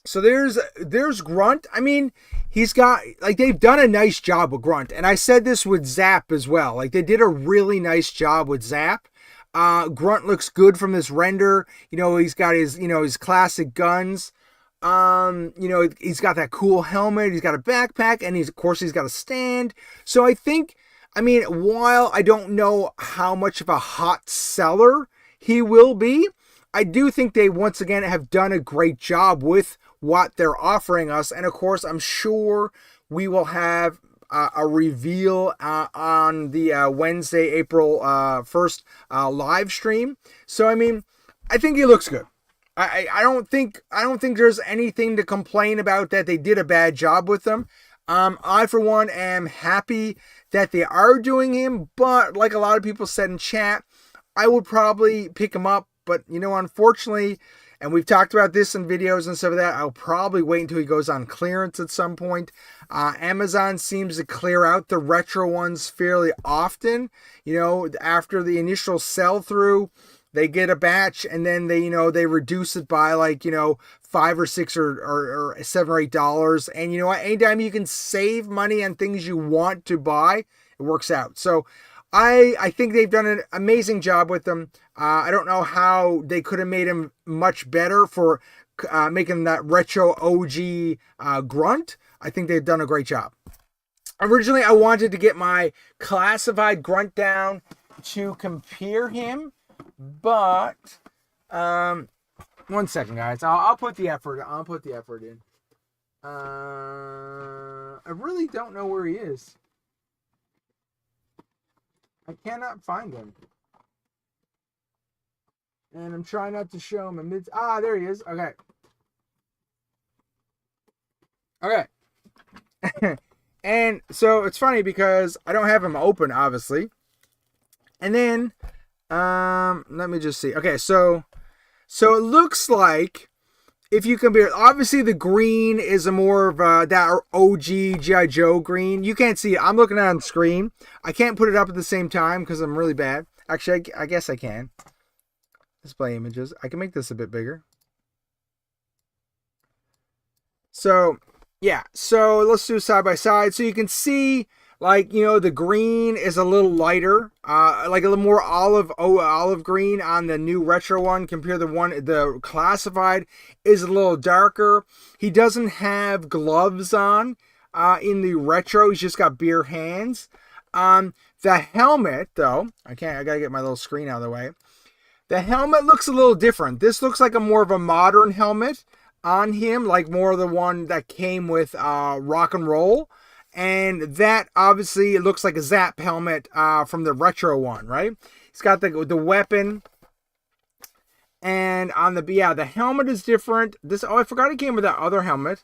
So there's Grunt. I mean, he's got, like, they've done a nice job with Grunt, and I said this with Zap as well. Like, they did a really nice job with Zap. Grunt looks good from this render. You know, he's got his, his classic guns. He's got that cool helmet, he's got a backpack, and he's got a stand. So I think, while I don't know how much of a hot seller he will be, I do think they once again have done a great job with what they're offering us. And of course, I'm sure we will have a reveal on the Wednesday, April 1st live stream. So I think he looks good. I don't think there's anything to complain about that they did a bad job with them. I, for one, am happy that they are doing him, but like a lot of people said in chat, I would probably pick him up. But, unfortunately, and we've talked about this in videos and stuff like that, I'll probably wait until he goes on clearance at some point. Amazon seems to clear out the retro ones fairly often. After the initial sell-through, they get a batch and then they reduce it by $5 or $6 or $7 or $8. And you know what? Anytime you can save money on things you want to buy, it works out. So I think they've done an amazing job with them. I don't know how they could have made him much better for making that retro OG Grunt. I think they've done a great job. Originally, I wanted to get my classified Grunt down to compare him, but 1 second, guys. I'll put the effort. In. I really don't know where he is. I cannot find him. And I'm trying not to show him amidst... there he is. Okay. And so it's funny because I don't have him open, obviously. And then, let me just see. Okay, so it looks like, if you compare, obviously the green is a more of that OG G.I. Joe green. You can't see it. I'm looking at it on screen. I can't put it up at the same time because I'm really bad. Actually, I guess I can. Display images. I can make this a bit bigger. So, yeah. So let's do side by side. So you can see, the green is a little lighter, like a little more olive green on the new retro one compared to the classified is a little darker. He doesn't have gloves on in the retro. He's just got bare hands. The helmet, though, I gotta get my little screen out of the way. The helmet looks a little different. This looks like more of a modern helmet on him, like more of the one that came with Rock and Roll. And that, obviously, it looks like a Zap helmet from the retro one, right? He's got the weapon And on the helmet is different. I forgot it came with that other helmet.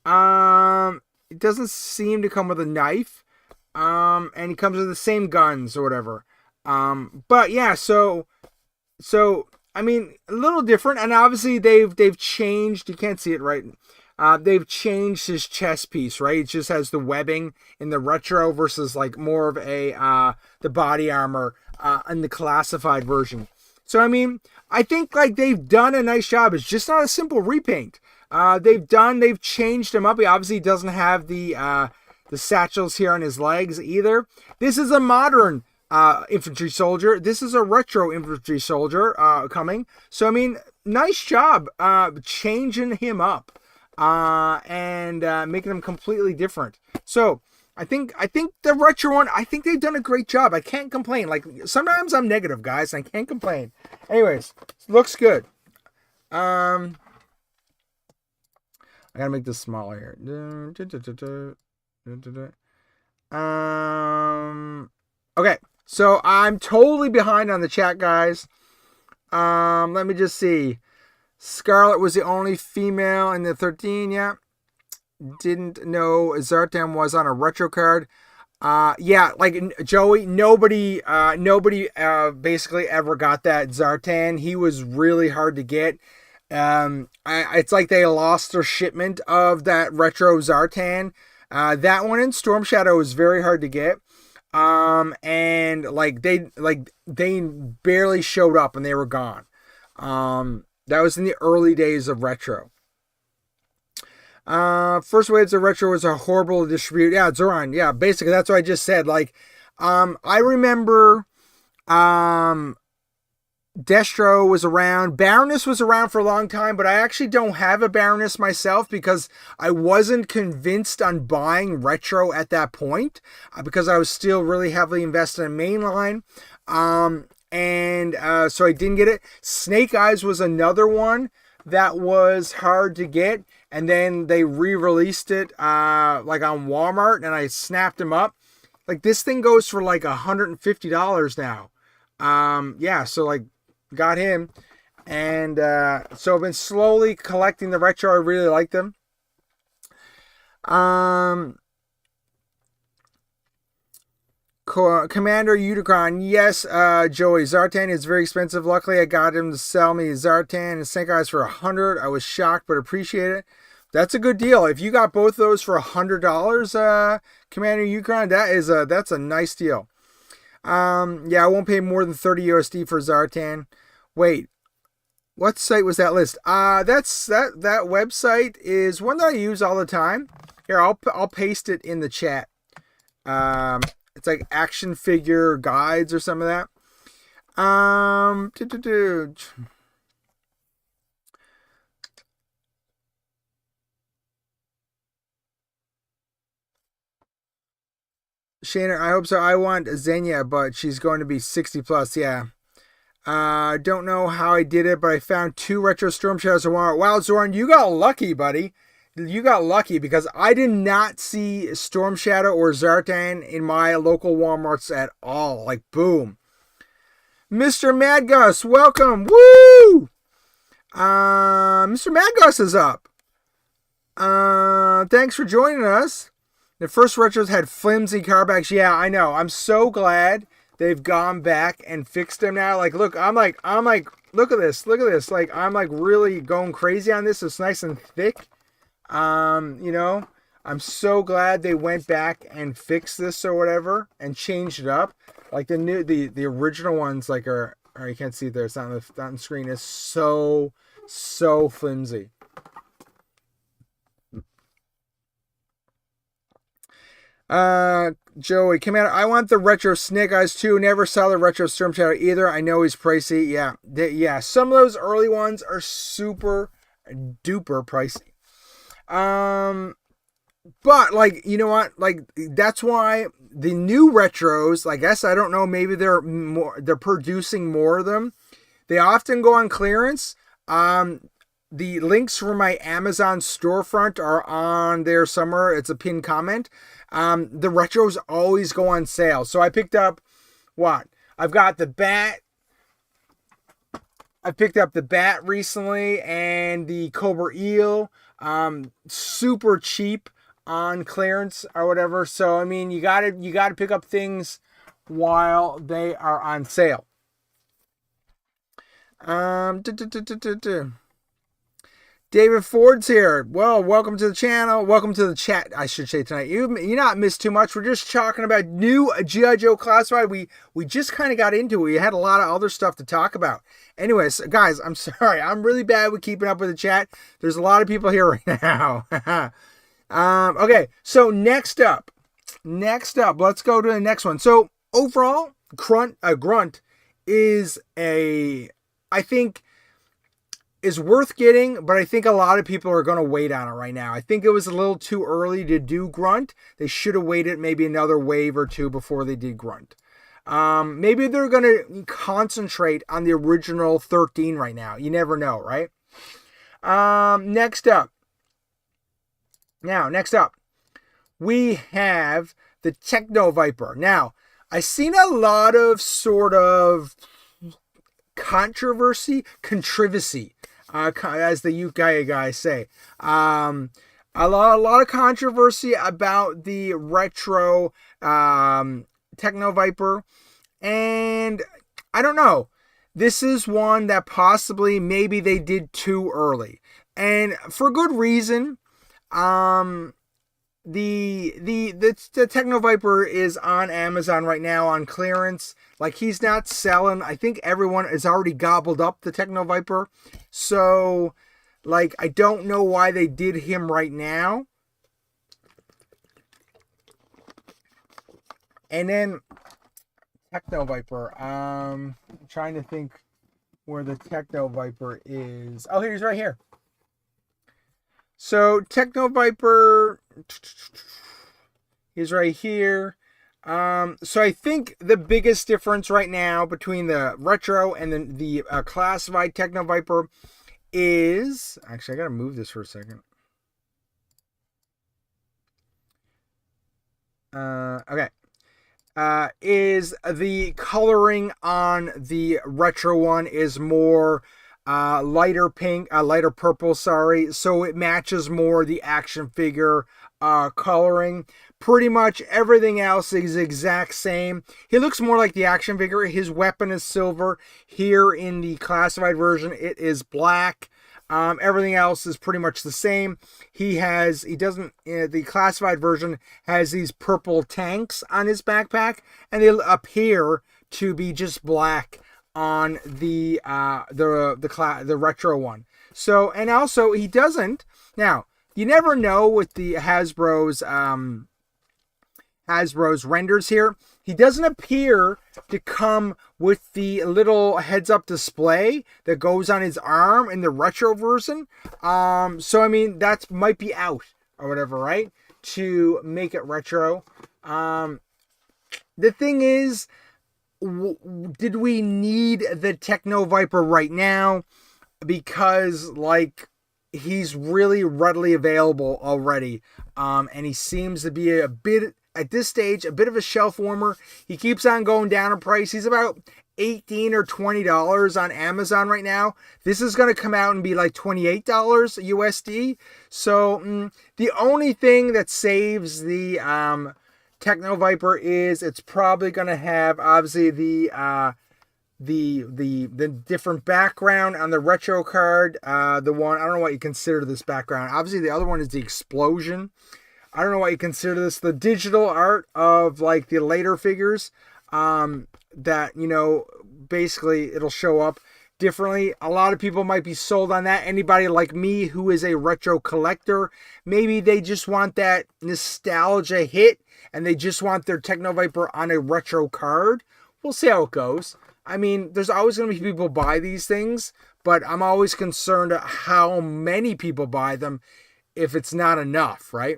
It doesn't seem to come with a knife. And it comes with the same guns or whatever. But yeah, so I mean, a little different, and obviously they've changed. You can't see it right. They've changed his chest piece, right? It just has the webbing in the retro versus like more of the body armor in the classified version. So I mean, I think like they've done a nice job. It's just not a simple repaint. They've changed him up. He obviously doesn't have the satchels here on his legs either. This is a modern infantry soldier. This is a retro infantry soldier coming. So I mean, nice job changing him up and making him completely different. So I think the retro one, I think they've done a great job. I can't complain. Like sometimes I'm negative, guys, and I can't complain. Anyways, looks good. I gotta make this smaller here. Okay, so I'm totally behind on the chat, guys. Let me just see. Scarlet was the only female in the 13, yeah. Didn't know Zartan was on a retro card. Yeah, like Joey, nobody basically ever got that Zartan. He was really hard to get. It's like they lost their shipment of that retro Zartan. That one in Storm Shadow is very hard to get. And they barely showed up and they were gone. That was in the early days of retro. First waves of retro was a horrible distribute. Yeah, Zoran. Yeah, basically that's what I just said. Like, I remember, Destro was around. Baroness was around for a long time, but I actually don't have a Baroness myself because I wasn't convinced on buying retro at that point because I was still really heavily invested in mainline. So I didn't get it. Snake Eyes was another one that was hard to get, and then they re-released it like on Walmart, and I snapped them up. Like this thing goes for like $150 now. Yeah, so like got him, and so I've been slowly collecting the retro. I really like them. Commander Unicron, yes, Joey, Zartan is very expensive. Luckily, I got him to sell me Zartan and Snake Eyes for $100. I was shocked, but appreciate it. That's a good deal. If you got both those for $100, Commander Unicron, that's a nice deal. Yeah, I won't pay more than 30 USD for Zartan. Wait, what site was that list? That website is one that I use all the time. Here, I'll paste it in the chat. It's like action figure guides or some of that. Shana, I hope so. I want Xenia, but she's going to be 60 plus. Yeah. Don't know how I did it, but I found 2 retro Storm Shadows in Walmart. Wow, Zoran, you got lucky, buddy. You got lucky because I did not see Storm Shadow or Zartan in my local Walmarts at all. Like, boom. Mr. Mad Gus, welcome. Woo! Mr. Mad Gus is up. Thanks for joining us. The first retros had flimsy carbacks. Yeah, I know. I'm so glad they've gone back and fixed them now. Like, look, I'm like, look at this. Like, I'm like really going crazy on this. It's nice and thick. You know, I'm so glad they went back and fixed this or whatever and changed it up. Like the original ones, like are you can't see it there. It's not on the screen. Is so flimsy. Joey, Commander, I want the retro Snake Eyes too. Never saw the retro Storm Shadow either. I know he's pricey. Yeah, some of those early ones are super duper pricey. But like, you know what? Like, that's why the new retros, I guess, I don't know, maybe they're producing more of them. They often go on clearance. The links for my Amazon storefront are on there somewhere. It's a pinned comment. The retros always go on sale. So I picked up what? I've got the Bat. I picked up the Bat recently and the Cobra Eel, super cheap on clearance or whatever. So I mean, you gotta pick up things while they are on sale. David Ford's here. Well, welcome to the channel. Welcome to the chat, I should say, tonight. You not missed too much. We're just talking about new G.I. Joe Classified. We just kind of got into it. We had a lot of other stuff to talk about. Anyways, guys, I'm sorry. I'm really bad with keeping up with the chat. There's a lot of people here right now. Okay, so next up, let's go to the next one. So overall, Grunt is I think is worth getting, but I think a lot of people are going to wait on it right now. I think it was a little too early to do Grunt. They should have waited maybe another wave or two before they did Grunt. Maybe they're going to concentrate on the original 13 right now. You never know, right? Next up, we have the Techno Viper. Now, I've seen a lot of sort of controversy, as the UK guys say. A lot of controversy about the retro Techno Viper, and I don't know. This is one that possibly maybe they did too early, and for good reason. The Techno Viper is on Amazon right now on clearance. Like, he's not selling. I think everyone has already gobbled up the Techno Viper. So, like, I don't know why they did him right now. And then Techno Viper. I'm trying to think where the Techno Viper is. Oh, he's right here. So Techno Viper is right here. So I think the biggest difference right now between the retro and the classified Techno Viper is... Actually, I gotta move this for a second. Okay. Is the coloring on the retro one is more lighter pink, lighter purple, sorry. So it matches more the action figure coloring. Pretty much everything else is exact same. He looks more like the action figure. His weapon is silver. Here in the classified version, it is black. Everything else is pretty much the same. The classified version has these purple tanks on his backpack, and they appear to be just black on the retro one. So, and also he doesn't. Now, you never know with the Hasbro's renders here. He doesn't appear to come with the little heads-up display that goes on his arm in the retro version. So, I mean, that might be out or whatever, right? To make it retro. The thing is, did we need the Techno Viper right now? Because, like, he's really readily available already. And he seems to be a bit... At this stage, a bit of a shelf warmer. He keeps on going down in price. He's about $18 or $20 on Amazon right now. This is going to come out and be like $28 USD. So the only thing that saves the Techno Viper is it's probably going to have obviously the different background on the retro card. The one, I don't know what you consider this background. Obviously, the other one is the explosion. I don't know what you consider this. The digital art of like the later figures that, you know, basically it'll show up differently. A lot of people might be sold on that. Anybody like me who is a retro collector, maybe they just want that nostalgia hit and they just want their Techno Viper on a retro card. We'll see how it goes. I mean, there's always going to be people buy these things, but I'm always concerned at how many people buy them if it's not enough, right?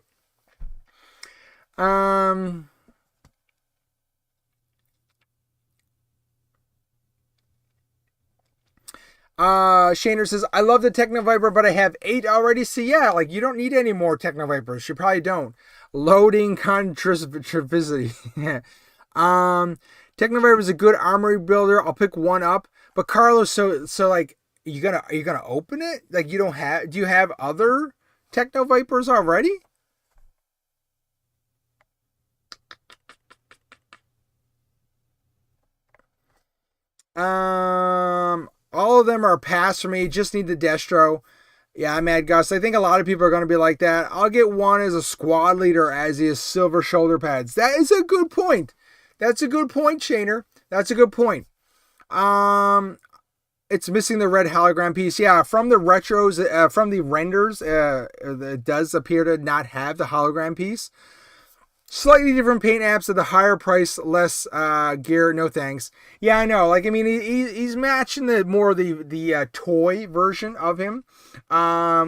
Shaner says, I love the Techno Viper, but I have 8 already. So yeah, like, you don't need any more Techno Vipers. You probably don't. Loading controversy. Techno Viper is a good armory builder. I'll pick one up, But Carlos, so like, are you gonna open it? Like, you don't have? Do you have other Techno Vipers already? All of them are a pass for me. Just need the Destro. Yeah, Mad Gus. I think a lot of people are going to be like that. I'll get one as a squad leader as he has silver shoulder pads. That is a good point. That's a good point, Shaner. That's a good point. It's missing the red hologram piece. Yeah, from the retros, from the renders, it does appear to not have the hologram piece. Slightly different paint apps at the higher price, less gear. No thanks. Yeah, I know. Like, I mean, he's matching the toy version of him,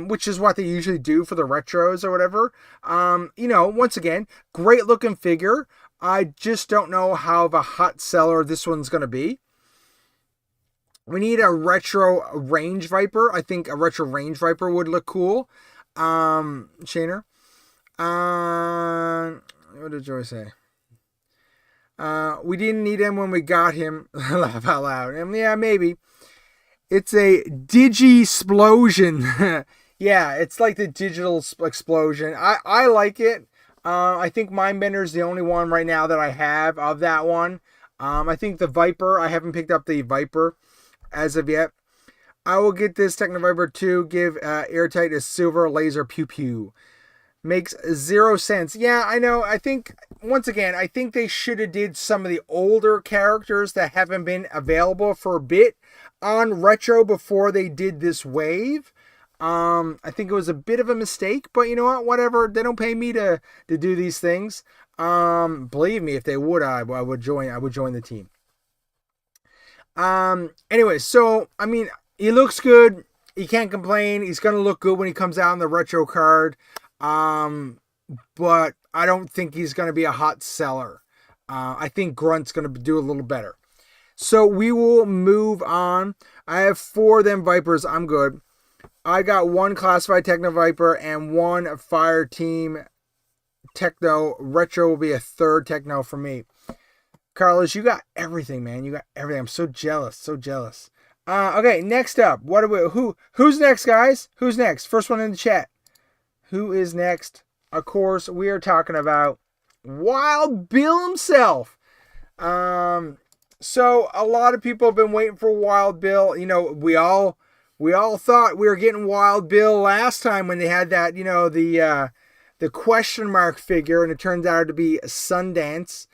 which is what they usually do for the retros or whatever. Once again, great looking figure. I just don't know how of a hot seller this one's gonna be. We need a retro range viper. I think a retro range viper would look cool. Shaner. What did Joy say? We didn't need him when we got him. Laugh out loud. Yeah, maybe. It's a digi-splosion. Yeah, it's like the digital explosion. I like it. I think Mindbender's the only one right now that I have of that one. I think the Viper, I haven't picked up the Viper as of yet. I will get this Techno Viper 2, give Airtight a silver laser pew pew. Makes 0 sense. Yeah, I know. I think, once again, I think they should have did some of the older characters that haven't been available for a bit on retro before they did this wave. I think it was a bit of a mistake, but you know what? Whatever. They don't pay me to do these things. Believe me, if they would, I would join the team. Anyway, so I mean, he looks good. He can't complain. He's gonna look good when he comes out in the retro card. But I don't think he's gonna be a hot seller. I think Grunt's gonna do a little better. So we will move on. I have 4 of them Vipers. I'm good. I got 1 classified Techno Viper and 1 Fire Team Techno. Retro will be a 3rd Techno for me. Carlos, you got everything, man. You got everything. I'm so jealous. So jealous. Okay, next up. Who's next, guys? Who's next? First one in the chat. Who is next? Of course, we are talking about Wild Bill himself. So a lot of people have been waiting for Wild Bill. You know, we all thought we were getting Wild Bill last time when they had that, you know, the question mark figure, and it turns out to be Sundance.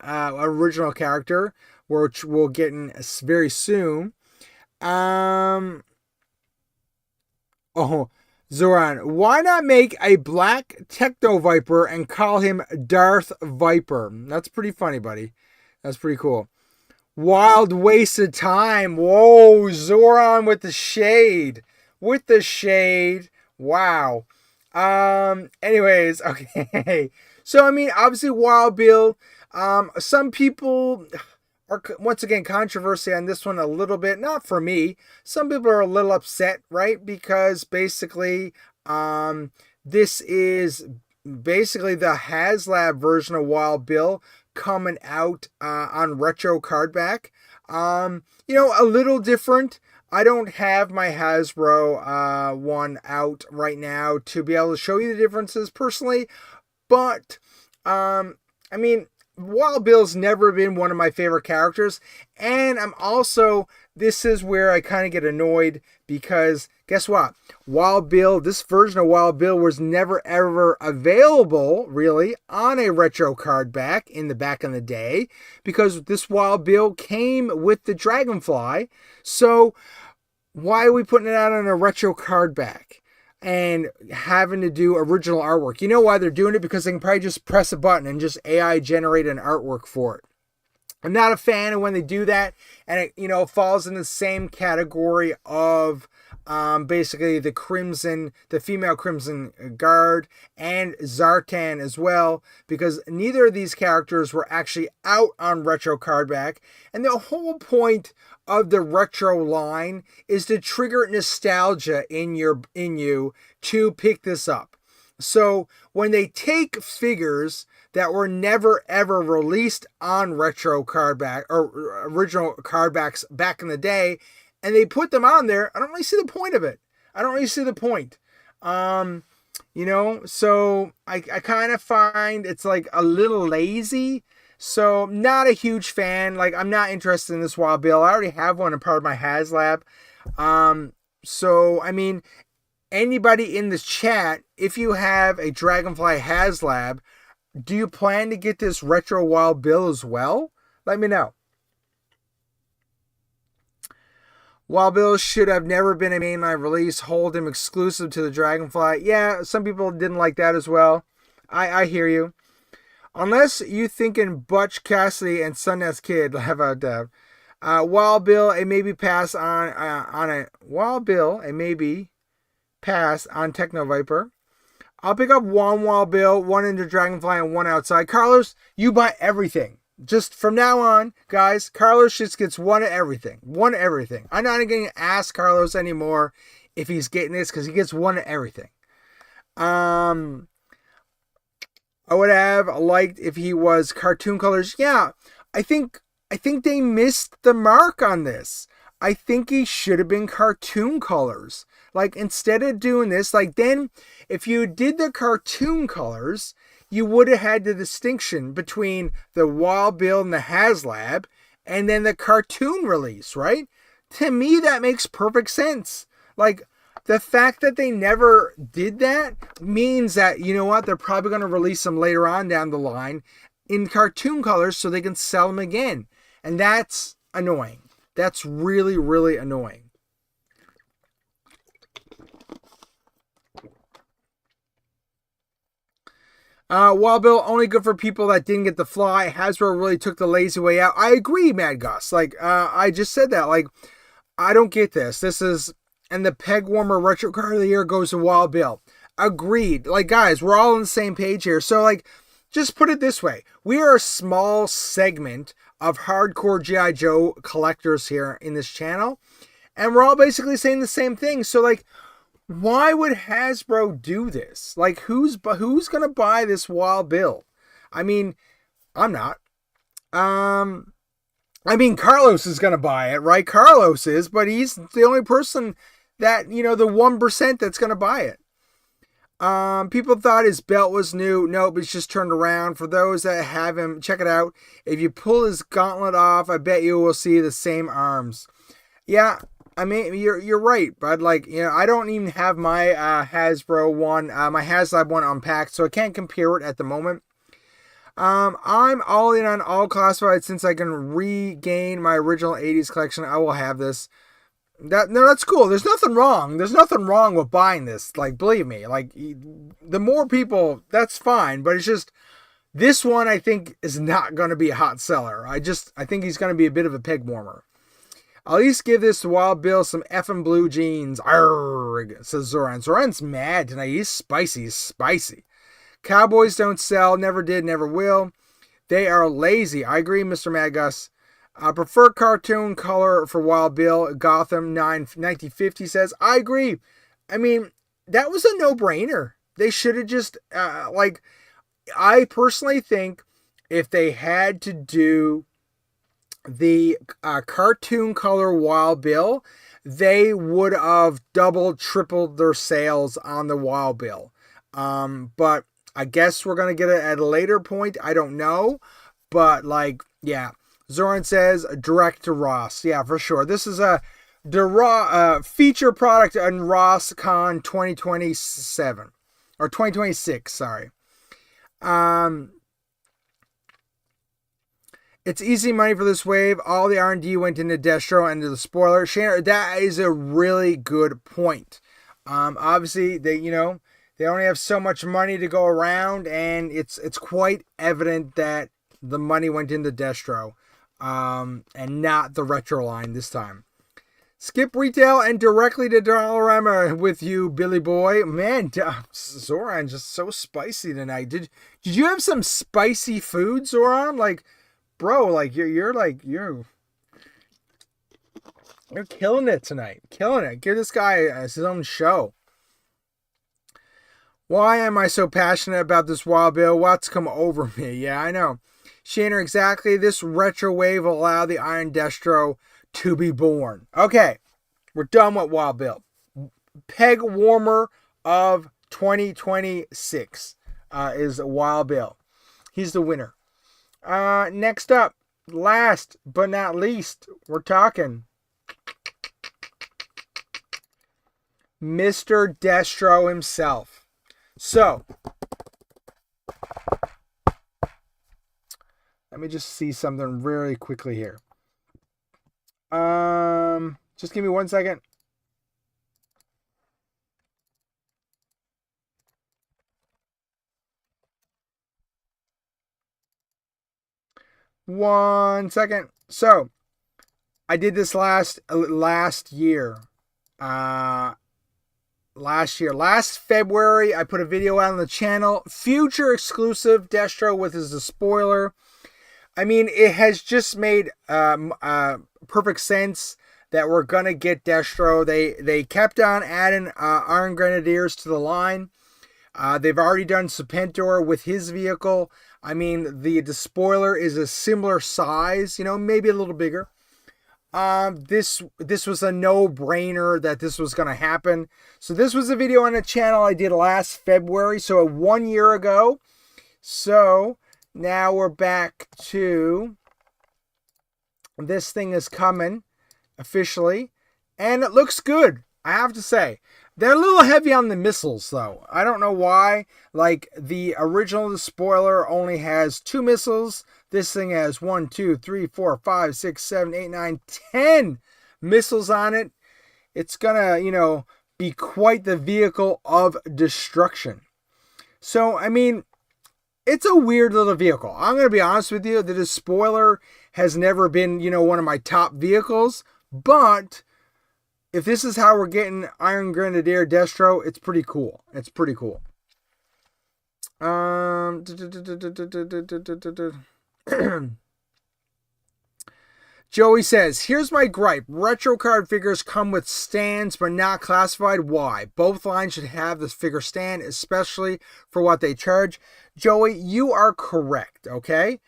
Original character, which we'll get in very soon. Zoran, why not make a black Techno Viper and call him Darth Viper? That's pretty funny, buddy. That's pretty cool. Wild waste of time. Whoa, Zoran with the shade. With the shade. Wow. Anyways, okay. So, I mean, obviously, Wild Bill. Some people are, once again, controversy on this one a little bit. Not for me. Some people are a little upset, right? Because basically, this is basically the HasLab version of Wild Bill coming out on retro cardback. You know, a little different. I don't have my Hasbro one out right now to be able to show you the differences personally. But, I mean, Wild Bill's never been one of my favorite characters. And I'm also, this is where I kind of get annoyed because, guess what? Wild Bill, this version of Wild Bill was never ever available, really, on a retro card back in the day. Because this Wild Bill came with the Dragonfly. So, why are we putting it out on a retro card back? And having to do original artwork. You know why they're doing it? Because they can probably just press a button and just AI generate an artwork for it. I'm not a fan of when they do that, and it, you know, falls in the same category of basically the female Crimson Guard and Zartan as well, because neither of these characters were actually out on retro cardback, and the whole point of the retro line is to trigger nostalgia in you to pick this up. So when they take figures that were never ever released on retro card back or original card backs back in the day, and they put them on there. I don't really see the point of it. I don't really see the point. So I kind of find it's like a little lazy. So not a huge fan. Like, I'm not interested in this Wild Bill. I already have one in part of my HasLab. So, I mean, anybody in this chat, if you have a Dragonfly HasLab, do you plan to get this retro Wild Bill as well? Let me know. Wild Bill should have never been a mainline release. Hold him exclusive to the Dragonfly. Yeah, some people didn't like that as well. I hear you. Unless you thinking Butch Cassidy and Sundance Kid, have a doubt. Wild Bill, it may be passed on a Wild Bill, it may be passed on Techno Viper. I'll pick up one Wild Bill, one into Dragonfly, and one outside. Carlos, you buy everything. Just from now on, guys, Carlos just gets one of everything. One of everything. I'm not going to ask Carlos anymore if he's getting this because he gets one of everything. I would have liked if he was cartoon colors. Yeah, I think they missed the mark on this. I think he should have been cartoon colors. Like, instead of doing this, like, then if you did the cartoon colors, you would have had the distinction between the Wild Bill and the HasLab and then the cartoon release, right? To me, that makes perfect sense. Like, the fact that they never did that means that, you know what, they're probably going to release them later on down the line in cartoon colors so they can sell them again. And that's annoying. That's really, really annoying. Wild Bill, only good for people that didn't get the fly. Hasbro really took the lazy way out. I agree, Mad Gus. Like, I just said that. Like, I don't get this. This is... And the Peg Warmer Retro Card of the Year goes to Wild Bill. Agreed. Like, guys, we're all on the same page here. So, like, just put it this way. We are a small segment of hardcore G.I. Joe collectors here in this channel. And we're all basically saying the same thing. So, like, why would Hasbro do this? Like, who's going to buy this Wild Bill? I mean, I'm not. I mean, Carlos is going to buy it, right? Carlos is, but he's the only person that, the 1% that's going to buy it. People thought his belt was new. Nope, it's just turned around. For those that have him, check it out. If you pull his gauntlet off, I bet you will see the same arms. Yeah, I mean, you're right, bud. Like, I don't even have my Hasbro one, my HasLab one unpacked, so I can't compare it at the moment. I'm all in on all classified since I can regain my original 80s collection. I will have this. That's cool. There's nothing wrong. There's nothing wrong with buying this. Like, believe me, like, the more people, that's fine. But it's just, this one I think is not going to be a hot seller. I think he's going to be a bit of a peg warmer. I'll at least give this to Wild Bill some effing blue jeans. Arrgh, says Zoran. Zoran's mad tonight. He's spicy. Cowboys don't sell. Never did, never will. They are lazy. I agree, Mr. Magus. I prefer cartoon color for Wild Bill. Gotham 1950 says, I agree. I mean, that was a no-brainer. They should have just, I personally think if they had to do the cartoon color Wild Bill, they would have doubled, tripled their sales on the Wild Bill. But I guess we're going to get it at a later point. I don't know. But, yeah. Zoran says, direct to Ross. Yeah, for sure. This is a feature product on Ross Con 2027. Or 2026, sorry. It's easy money for this wave. All the R&D went into Destro and into the spoiler. Shannon, that is a really good point. Obviously, they only have so much money to go around, and it's quite evident that the money went into Destro. And not the retro line this time. Skip retail and directly to Dollarama with you, Billy Boy. Man, Zoran just so spicy tonight. Did you have some spicy food, Zoran? Like, bro, like you're killing it tonight. Killing it. Give this guy his own show. Why am I so passionate about this Wild Bill? What's come over me? Yeah, I know. Shaner, exactly. This retro wave will allow the Iron Destro to be born. Okay, we're done with Wild Bill. Peg warmer of 2026 is Wild Bill. He's the winner. Next up, last but not least, we're talking Mr. Destro himself. So, let me just see something really quickly here. Just give me 1 second. One second. So, I did this last year. Last February, I put a video out on the channel. Future exclusive Destro with his spoiler. I mean, it has just made perfect sense that we're going to get Destro. They kept on adding Iron Grenadiers to the line. They've already done Serpentor with his vehicle. I mean, the spoiler is a similar size, maybe a little bigger. This was a no-brainer that this was going to happen. So this was a video on the channel I did last February, so 1 year ago. So now we're back to this thing is coming officially, and it looks good, I have to say. They're a little heavy on the missiles, though. I don't know why. Like, the original spoiler only has 2 missiles. This thing has 1, 2, 3, 4, 5, 6, 7, 8, 9, 10 missiles on it. It's gonna, be quite the vehicle of destruction. So, I mean, it's a weird little vehicle. I'm gonna be honest with you. The spoiler has never been, one of my top vehicles. But if this is how we're getting Iron Grenadier Destro, it's pretty cool. It's pretty cool. Joey says, here's my gripe. Retro card figures come with stands but not classified. Why? Both lines should have this figure stand, especially for what they charge. Joey, you are correct, okay?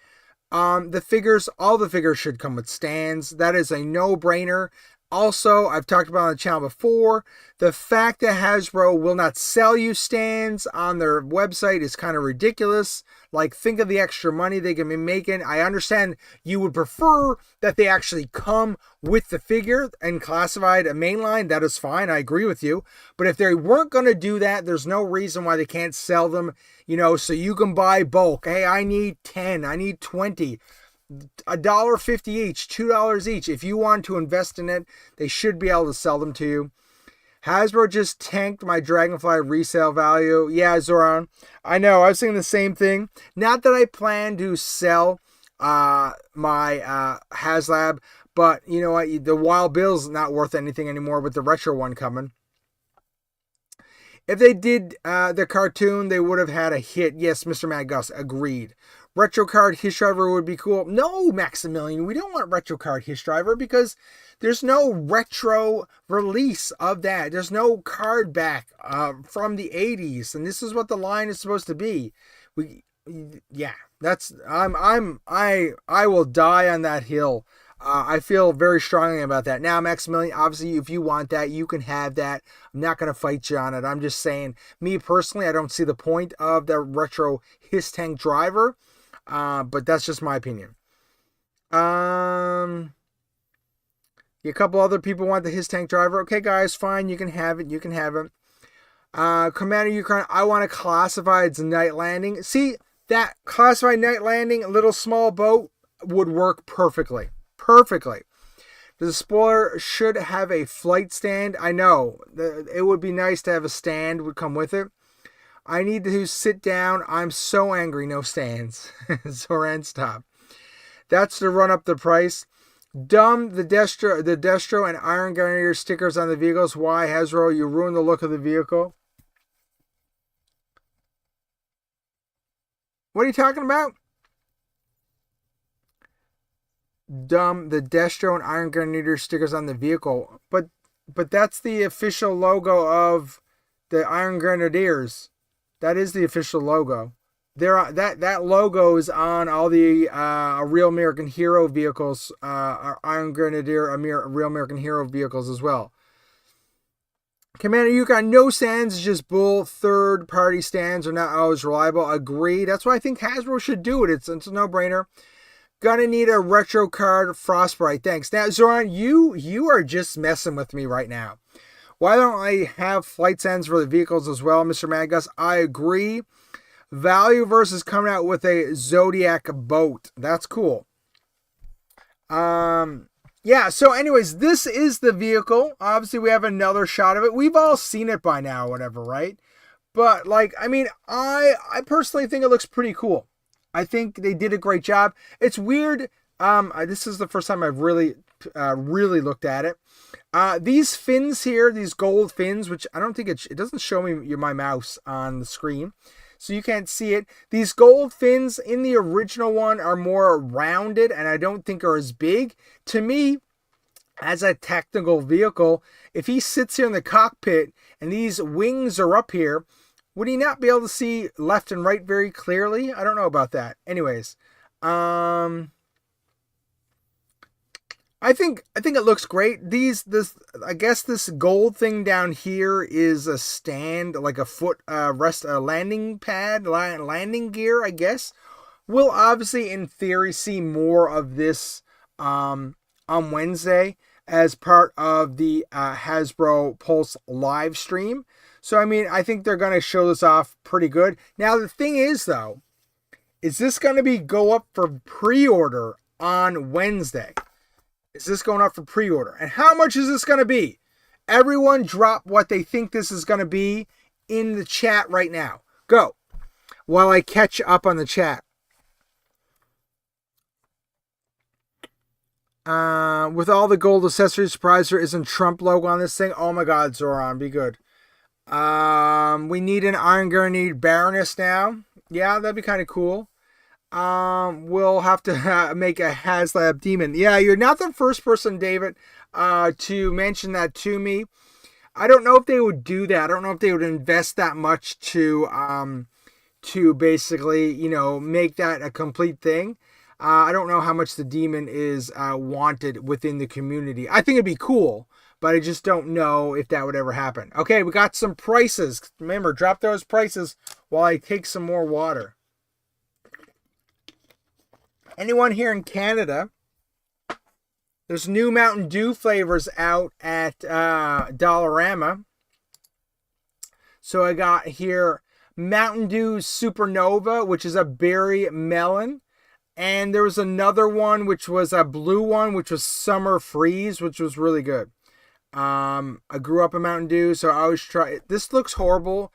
All the figures should come with stands. That is a no-brainer. Also, I've talked about on the channel before, the fact that Hasbro will not sell you stands on their website is kind of ridiculous. Like, think of the extra money they can be making. I understand you would prefer that they actually come with the figure and classified a mainline. That is fine. I agree with you. But if they weren't going to do that, there's no reason why they can't sell them, so you can buy bulk. Hey, I need 10. I need 20. $1.50 each, $2 each. If you want to invest in it, they should be able to sell them to you. Hasbro just tanked my Dragonfly resale value. Yeah, Zoran, I know. I was saying the same thing. Not that I plan to sell my HasLab, but you know what? The Wild Bill's not worth anything anymore with the retro one coming. If they did the cartoon, they would have had a hit. Yes, Mr. Mad Gus, agreed. Retro card Hiss Driver would be cool. No, Maximilian, we don't want retro card Hiss Driver because there's no retro release of that. There's no card back from the 80s, and this is what the line is supposed to be. I will die on that hill. I feel very strongly about that. Now, Maximilian, obviously, if you want that, you can have that. I'm not going to fight you on it. I'm just saying, me personally, I don't see the point of the retro Hiss Tank Driver. But that's just my opinion. A couple other people want the Hiss Tank Driver. Okay, guys, fine. You can have it. You can have it. Commander Ukraine, I want a classified night landing. See, that classified night landing, little small boat would work perfectly. Perfectly. The spoiler should have a flight stand. I know. It would be nice to have a stand would come with it. I need to sit down. I'm so angry. No stands. Zoran, stop. That's to run up the price. Dumb the Destro and Iron Grenadier stickers on the vehicles. Why, Hasbro? You ruined the look of the vehicle. What are you talking about? Dumb the Destro and Iron Grenadier stickers on the vehicle. But that's the official logo of the Iron Grenadiers. That is the official logo. That logo is on all the Real American Hero vehicles, Iron Grenadier, Real American Hero vehicles as well. Commander Yukon, no stands, just bull. Third-party stands are not always reliable. Agree. That's why I think Hasbro should do it. It's a no-brainer. Gonna need a retro card, Frostbite. Thanks. Now, Zoran, you are just messing with me right now. Why don't I have flight stands for the vehicles as well, Mr. Magus? I agree. Value versus coming out with a Zodiac boat. That's cool. Yeah, so anyways, this is the vehicle. Obviously, we have another shot of it. We've all seen it by now, whatever, right? But, like, I mean, I personally think it looks pretty cool. I think they did a great job. It's weird. This is the first time I've really looked at it. These fins here, these gold fins, which I don't think it doesn't show me my mouse on the screen, so you can't see it. These gold fins in the original one are more rounded, and I don't think are as big. To me, as a technical vehicle, if he sits here in the cockpit and these wings are up here, would he not be able to see left and right very clearly? I don't know about that. Anyways, I think it looks great. I guess this gold thing down here is a stand, like a foot landing pad, landing gear, I guess. We'll obviously, in theory, see more of this on Wednesday as part of the Hasbro Pulse live stream. So, I mean, I think they're going to show this off pretty good. Now, the thing is, though, is this going to go up for pre-order on Wednesday? Is this going up for pre-order? And how much is this going to be? Everyone drop what they think this is going to be in the chat right now. Go. While I catch up on the chat. With all the gold accessories, surprise there isn't Trump logo on this thing. Oh my God, Zoran, be good. We need an Iron Grenade Baroness now. Yeah, that'd be kind of cool. We'll have to make a HasLab Demon. Yeah, you're not the first person, David, to mention that to me. I don't know if they would do that. I don't know if they would invest that much to basically, make that a complete thing. I don't know how much the Demon is wanted within the community. I think it'd be cool, but I just don't know if that would ever happen. Okay, we got some prices. Remember, drop those prices while I take some more water. Anyone here in Canada, there's new Mountain Dew flavors out at Dollarama. So I got here Mountain Dew Supernova, which is a berry melon. And there was another one, which was a blue one, which was Summer Freeze, which was really good. I grew up in Mountain Dew, so I always try it. This looks horrible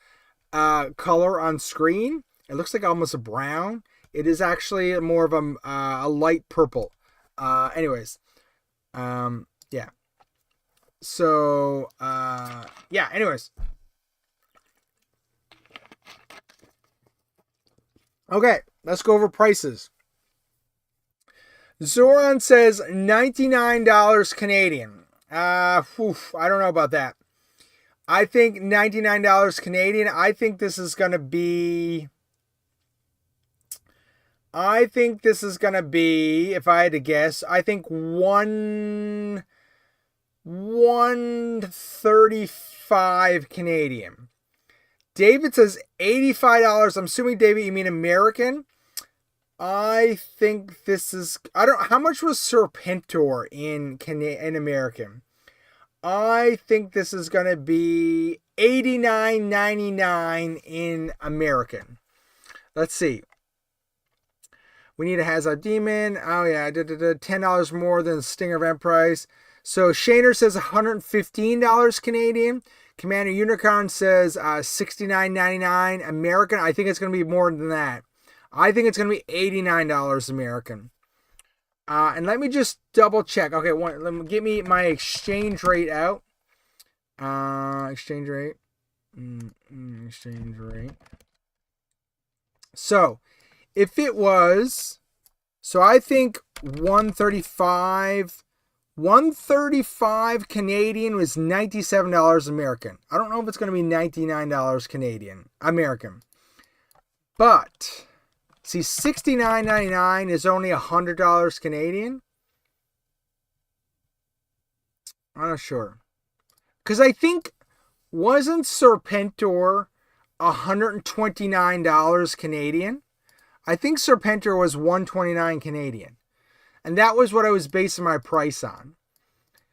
color on screen. It looks like almost a brown. It is actually more of a light purple. Anyways. Yeah. So, yeah, anyways. Okay, let's go over prices. Zoran says $99 Canadian. I don't know about that. I think $99 Canadian. I think this is going to be, if I had to guess, I think 135 Canadian. David says $85. I'm assuming, David, you mean American. I think this is, how much was Serpentor in American? I think this is going to be $89.99 in American. Let's see. We need a Hazard Demon. Oh yeah, $10 more than Stinger event price. So Shaner says $115 Canadian. Commander Unicorn says $69.99 American. I think it's going to be more than that. I think it's going to be $89 American. And let me just double check. Okay, let me get me my exchange rate out. Exchange rate. Exchange rate. So, if it was, so I think 135 Canadian was $97 American. I don't know if it's going to be $99 Canadian, American. But, see, $69.99 is only $100 Canadian. I'm not sure. Because I think, wasn't Serpentor $129 Canadian? I think Serpentor was $129 Canadian. And that was what I was basing my price on.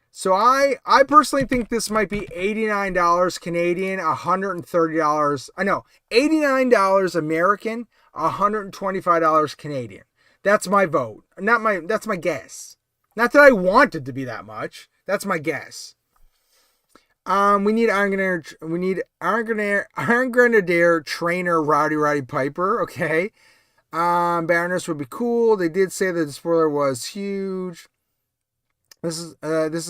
So I personally think this might be $89 Canadian, $130. I know, $89 American, $125 Canadian. That's my vote. That's my guess. Not that I want it to be that much. That's my guess. We need Iron Grenadier Trainer Rowdy Piper. Okay. Baroness would be cool. They did say that the spoiler was huge. This is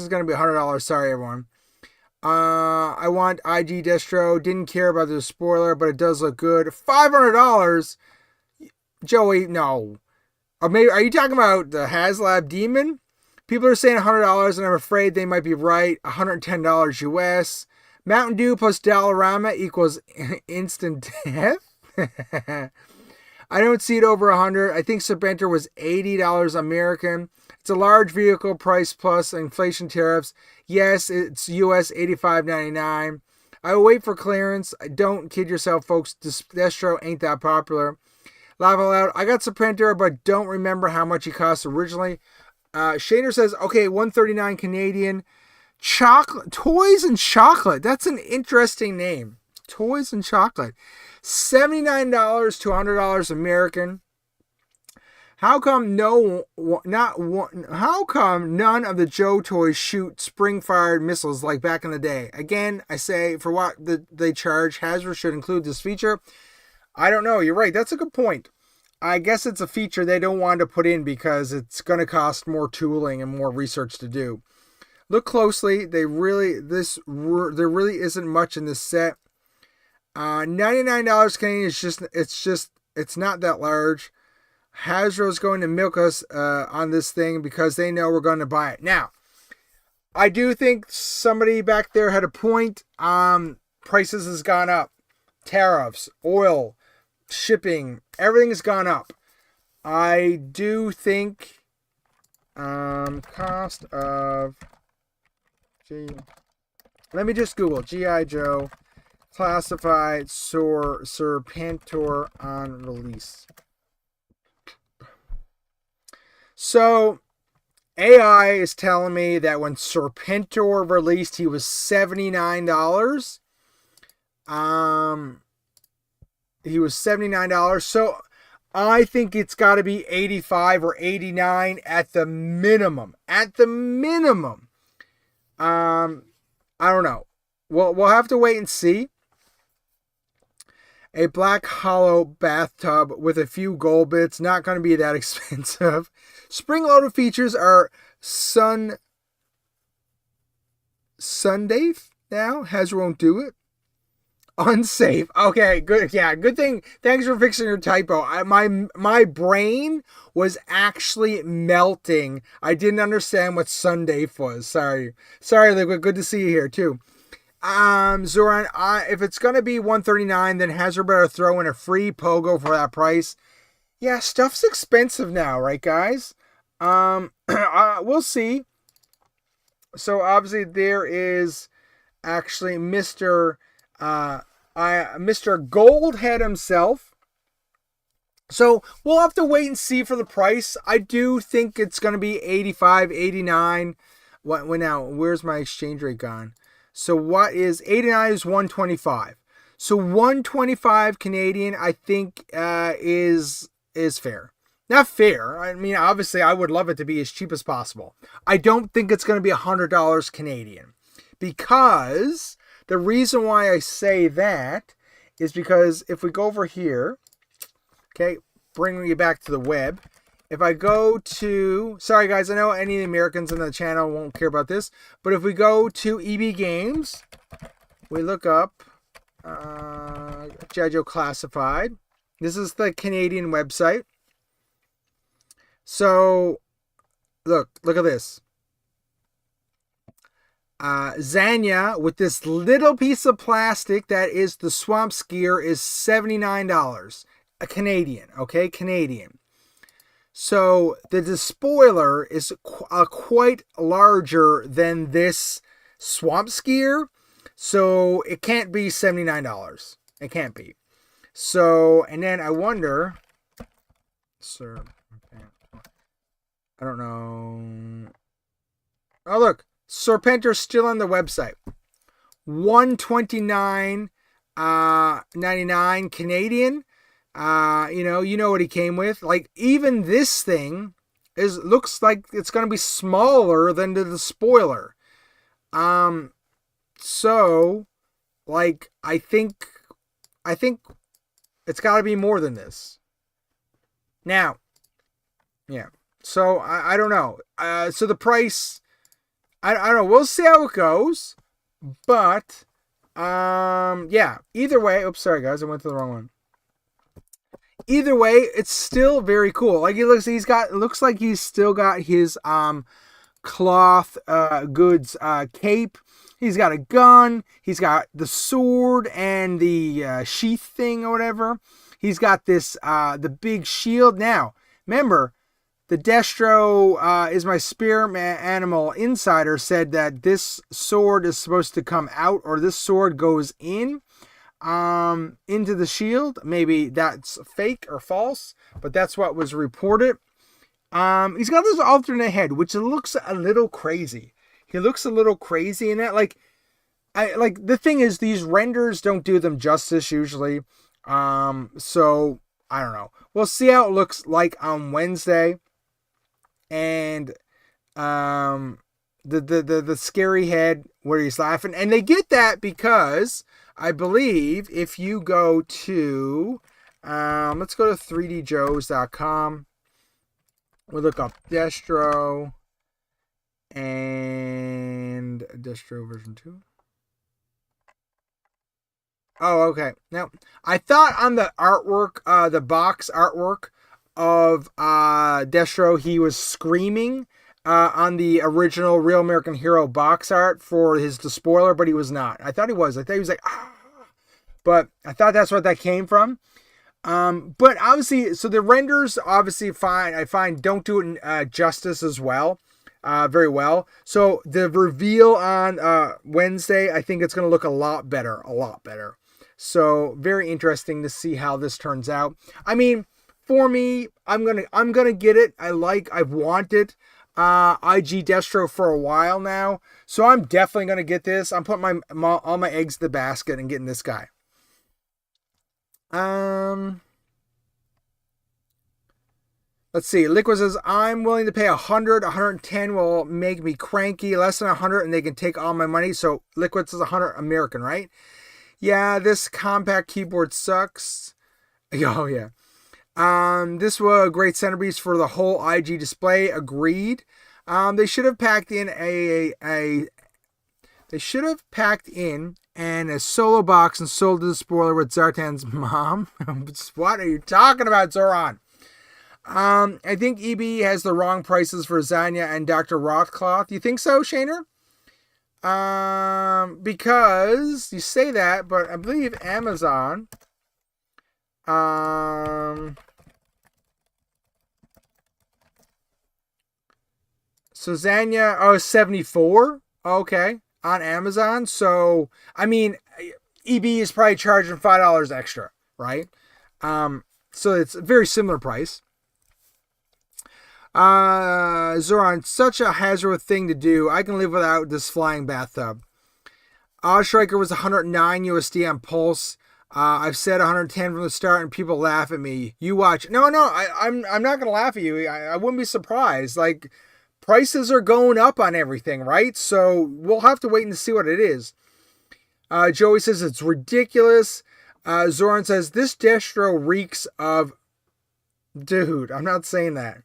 gonna be $100. Sorry, everyone. I want IG Destro. Didn't care about the spoiler, but it does look good. $500. Joey, no. Or maybe are you talking about the HasLab Demon? People are saying $100, and I'm afraid they might be right. $110 US. Mountain Dew plus Dollarama equals instant death. I don't see it over 100. I think Serpentor was $80 American. It's a large vehicle price plus inflation tariffs. Yes, it's US $85.99. I will wait for clearance. Don't kid yourself, folks. Destro ain't that popular. Lava Loud. I got Serpentor, but don't remember how much he cost originally. Shader says, okay, $139 Canadian. Chocolate, Toys and Chocolate. That's an interesting name. Toys and Chocolate. $79 to $100 American. How come none of the Joe toys shoot spring-fired missiles like back in the day? Again, I say for what they charge, Hasbro should include this feature. I don't know. You're right. That's a good point. I guess it's a feature they don't want to put in because it's going to cost more tooling and more research to do. Look closely. There really isn't much in this set. $99 Canadian is it's not that large. Hasbro's going to milk us on this thing because they know we're going to buy it. Now, I do think somebody back there had a point. Prices has gone up. Tariffs, oil, shipping, everything has gone up. I do think cost of let me just Google G.I. Joe classified Serpentor on release. So AI is telling me that when Serpentor released, he was $79. He was $79. So I think it's got to be $85 or $89 at the minimum. At the minimum. I don't know. We'll have to wait and see. A black hollow bathtub with a few gold bits. Not going to be that expensive. Spring-loaded features are Sunday now. Hasbro won't do it. Unsafe. Okay, good. Yeah, good thing. Thanks for fixing your typo. My brain was actually melting. I didn't understand what Sunday was. Sorry, Liquid. Good to see you here too. Zoran, if it's gonna be $139, then Hasbro better throw in a free pogo for that price. Yeah, stuff's expensive now, right, guys? We'll see. So obviously there is actually Mr. Goldhead himself. So we'll have to wait and see for the price. I do think it's going to be $85, $89. What now? Where's my exchange rate gone? So what is 89 is 125. So 125 Canadian, I think, is fair. Not fair. I mean, obviously, I would love it to be as cheap as possible. I don't think it's going to be $100 Canadian, because the reason why I say that is because if we go over here, okay, bringing you back to the web. If I go to, sorry guys, I know any of the Americans in the channel won't care about this, but if we go to EB Games, we look up G.I. Joe Classified. This is the Canadian website. So, look at this. Zanya with this little piece of plastic that is the swamp skier is $79. a Canadian, okay? Canadian. So the Despoiler is quite larger than this Swamp Skier. So it can't be $79. It can't be. So, and then I wonder, sir, I don't know. Oh, look, Serpentor's still on the website. $129.99 Canadian. You know what he came with. Like, even this thing looks like it's gonna be smaller than the Spoiler. So, like, I think it's got to be more than this. Now, yeah. So I don't know. So the price, I don't know. We'll see how it goes. But yeah. Either way, oops, sorry guys, I went to the wrong one. Either way, it's still very cool. Like it looks like he's still got his cloth goods cape. He's got a gun. He's got the sword and the sheath thing or whatever. He's got this the big shield. Now, remember, the Destro is my spirit animal insider said that this sword is supposed to come out, or this sword goes in into the shield. Maybe that's fake or false, but that's what was reported. He's got this alternate head, which looks a little crazy. He looks a little crazy in that. Like the thing is, these renders don't do them justice usually. So I don't know. We'll see how it looks like on Wednesday. And the scary head where he's laughing, and they get that because I believe if you go to let's go to 3djoes.com. We'll look up Destro and Destro version 2. Oh, okay. Now, I thought on the artwork, the box artwork of Destro, he was screaming on the original Real American Hero box art for his Despoiler, but he was not. I thought he was. I thought he was like, ah. But I thought that's what that came from. But obviously, so the renders obviously fine. I find don't do it in justice as well, very well. So the reveal on Wednesday, I think it's going to look a lot better. So very interesting to see how this turns out. I mean, for me, I'm gonna get it. I've wanted IG Destro for a while now, so I'm definitely gonna get this. I'm putting all my eggs in the basket and getting this guy. Let's see. Liquid says, I'm willing to pay 100, 110 will make me cranky. Less than 100 and they can take all my money. So Liquid says 100 American, right? Yeah, this compact keyboard sucks. Oh, yeah. This was a great centerpiece for the whole IG display. Agreed. They should have packed in a solo box and sold the spoiler with Zartan's mom. What are you talking about, Zoran? I think EB has the wrong prices for Zanya and Dr. Rothcloth. You think so, Shaner? Because you say that, but I believe Amazon. So Zanya, 74. Okay. On Amazon. So, I mean, EB is probably charging $5 extra, right? So it's a very similar price. Zoran, such a Hasbro thing to do. I can live without this flying bathtub. Striker was 109 USD on Pulse. I've said 110 from the start, and people laugh at me. You watch. No, I'm not gonna laugh at you. I wouldn't be surprised. Like, prices are going up on everything, right? So we'll have to wait and see what it is. Joey says it's ridiculous. Zoran says this Destro reeks of. Dude, I'm not saying that.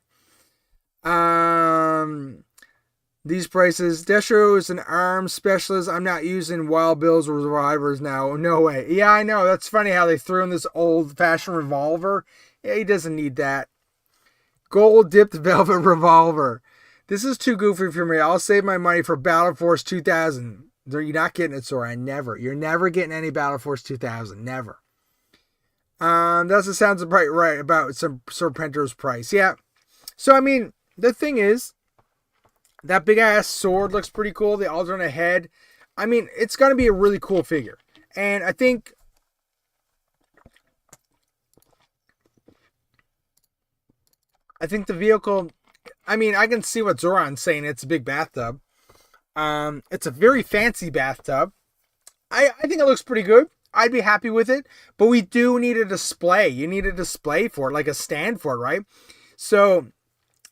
These prices. Destro is an arms specialist. I'm not using Wild Bills or revolvers now. No way. Yeah, I know. That's funny how they threw in this old-fashioned revolver. Yeah, he doesn't need that. Gold-dipped velvet revolver. This is too goofy for me. I'll save my money for Battle Force 2000. You're not getting it, Sora. Never. You're never getting any Battle Force 2000. Never. That sounds right about Serpentor's price. Yeah. So, I mean, the thing is, that big-ass sword looks pretty cool. The alternate head. I mean, it's going to be a really cool figure. And I think... the vehicle... I mean, I can see what Zoran's saying. It's a big bathtub. It's a very fancy bathtub. I think it looks pretty good. I'd be happy with it. But we do need a display. You need a display for it, like a stand for it, right? So,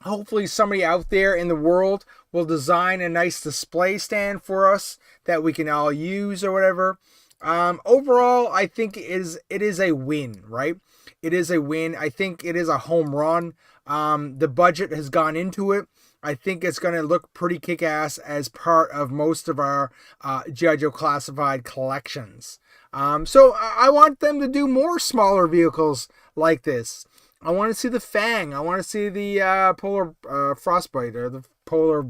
hopefully somebody out there in the world will design a nice display stand for us that we can all use or whatever. Overall, I think it is a win, right? It is a win. I think it is a home run. The budget has gone into it. I think it's going to look pretty kick-ass as part of most of our G.I. Joe classified collections. So I want them to do more smaller vehicles like this. I want to see the Fang. I want to see the Polar Frostbite or the Polar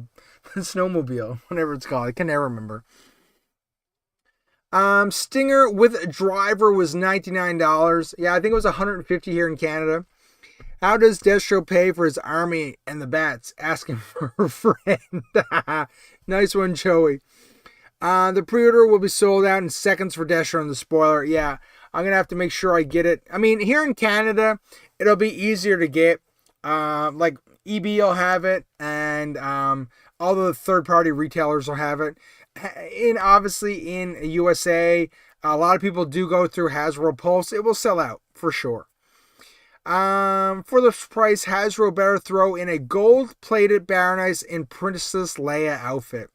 Snowmobile, whatever it's called. I can never remember. Stinger with driver was $99. Yeah, I think it was $150 here in Canada. How does Destro pay for his army and the bats? Asking for a friend. Nice one, Joey. The pre-order will be sold out in seconds for Destro and the Spoiler. Yeah, I'm going to have to make sure I get it. I mean, here in Canada, it'll be easier to get. Like, EB will have it, and all the third-party retailers will have it. Obviously, in USA, a lot of people do go through Hasbro Pulse. It will sell out, for sure. For the price, Hasbro better throw in a gold-plated Baroness in Princess Leia outfit.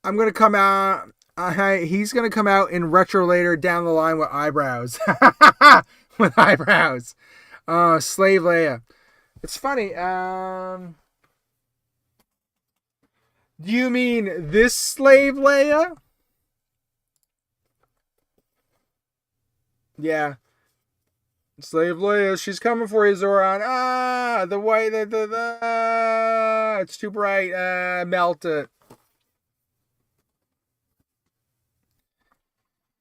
I'm going to come out... he's going to come out in retro later down the line with eyebrows. With eyebrows. Slave Leia. It's funny. Do you mean this Slave Leia? Yeah. Slave Leia, she's coming for you, Zoran. The white, it's too bright. Melt it.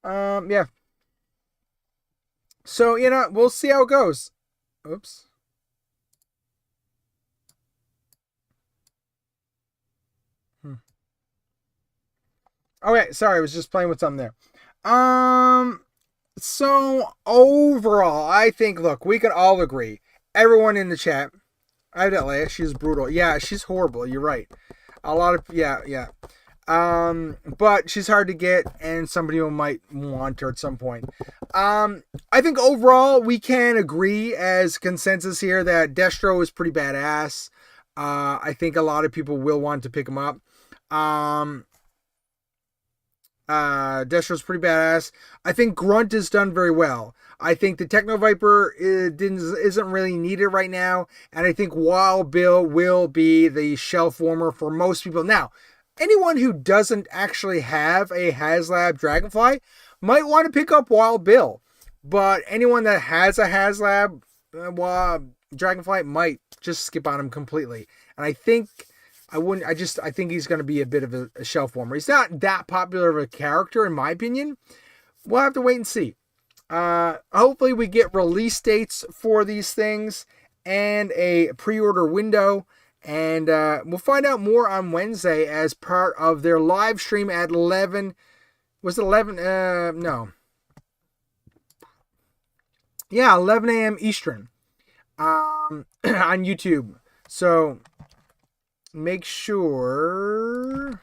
Yeah. So, we'll see how it goes. Oops. Okay, sorry, I was just playing with something there. So overall, I think, look, we can all agree. Everyone in the chat, I have that Leia, she's brutal. Yeah, she's horrible. You're right. A lot of, yeah. But she's hard to get, and somebody might want her at some point. I think overall, we can agree as consensus here that Destro is pretty badass. I think a lot of people will want to pick him up. Destro's pretty badass. I think Grunt is done very well. I think the Techno Viper isn't really needed right now, and I think Wild Bill will be the shelf warmer for most people. Now, anyone who doesn't actually have a HasLab Dragonfly might want to pick up Wild Bill, but anyone that has a HasLab Dragonfly might just skip on him completely. And I think I think he's going to be a bit of a shelf warmer. He's not that popular of a character, in my opinion. We'll have to wait and see. Hopefully we get release dates for these things and a pre-order window. And we'll find out more on Wednesday as part of their live stream at 11. Was it 11? No. Yeah, 11 a.m. Eastern on YouTube. So make sure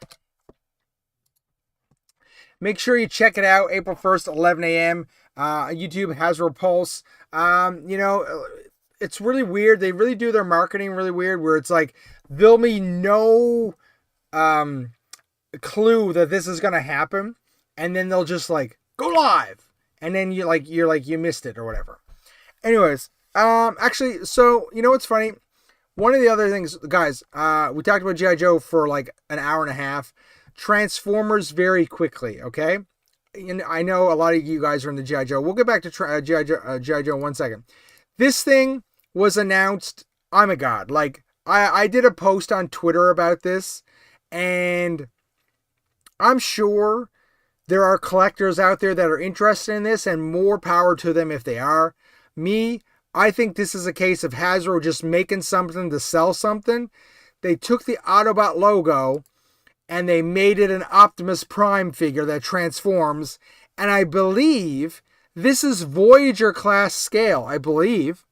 you check it out. April 1st, 11 a.m. YouTube, Hasbro Pulse. It's really weird. They really do their marketing really weird, where it's like there'll be no clue that this is gonna happen, and then they'll just like go live, and then you're like you missed it or whatever. Anyways, actually, so what's funny? One of the other things, guys, we talked about G.I. Joe for like an hour and a half. Transformers very quickly, okay? And I know a lot of you guys are in the G.I. Joe. We'll get back to G.I. Joe in 1 second. This thing was announced, oh my god, like, I did a post on Twitter about this, and I'm sure there are collectors out there that are interested in this, and more power to them if they are. I think this is a case of Hasbro just making something to sell something. They took the Autobot logo and they made it an Optimus Prime figure that transforms. And I believe this is Voyager class scale, I believe.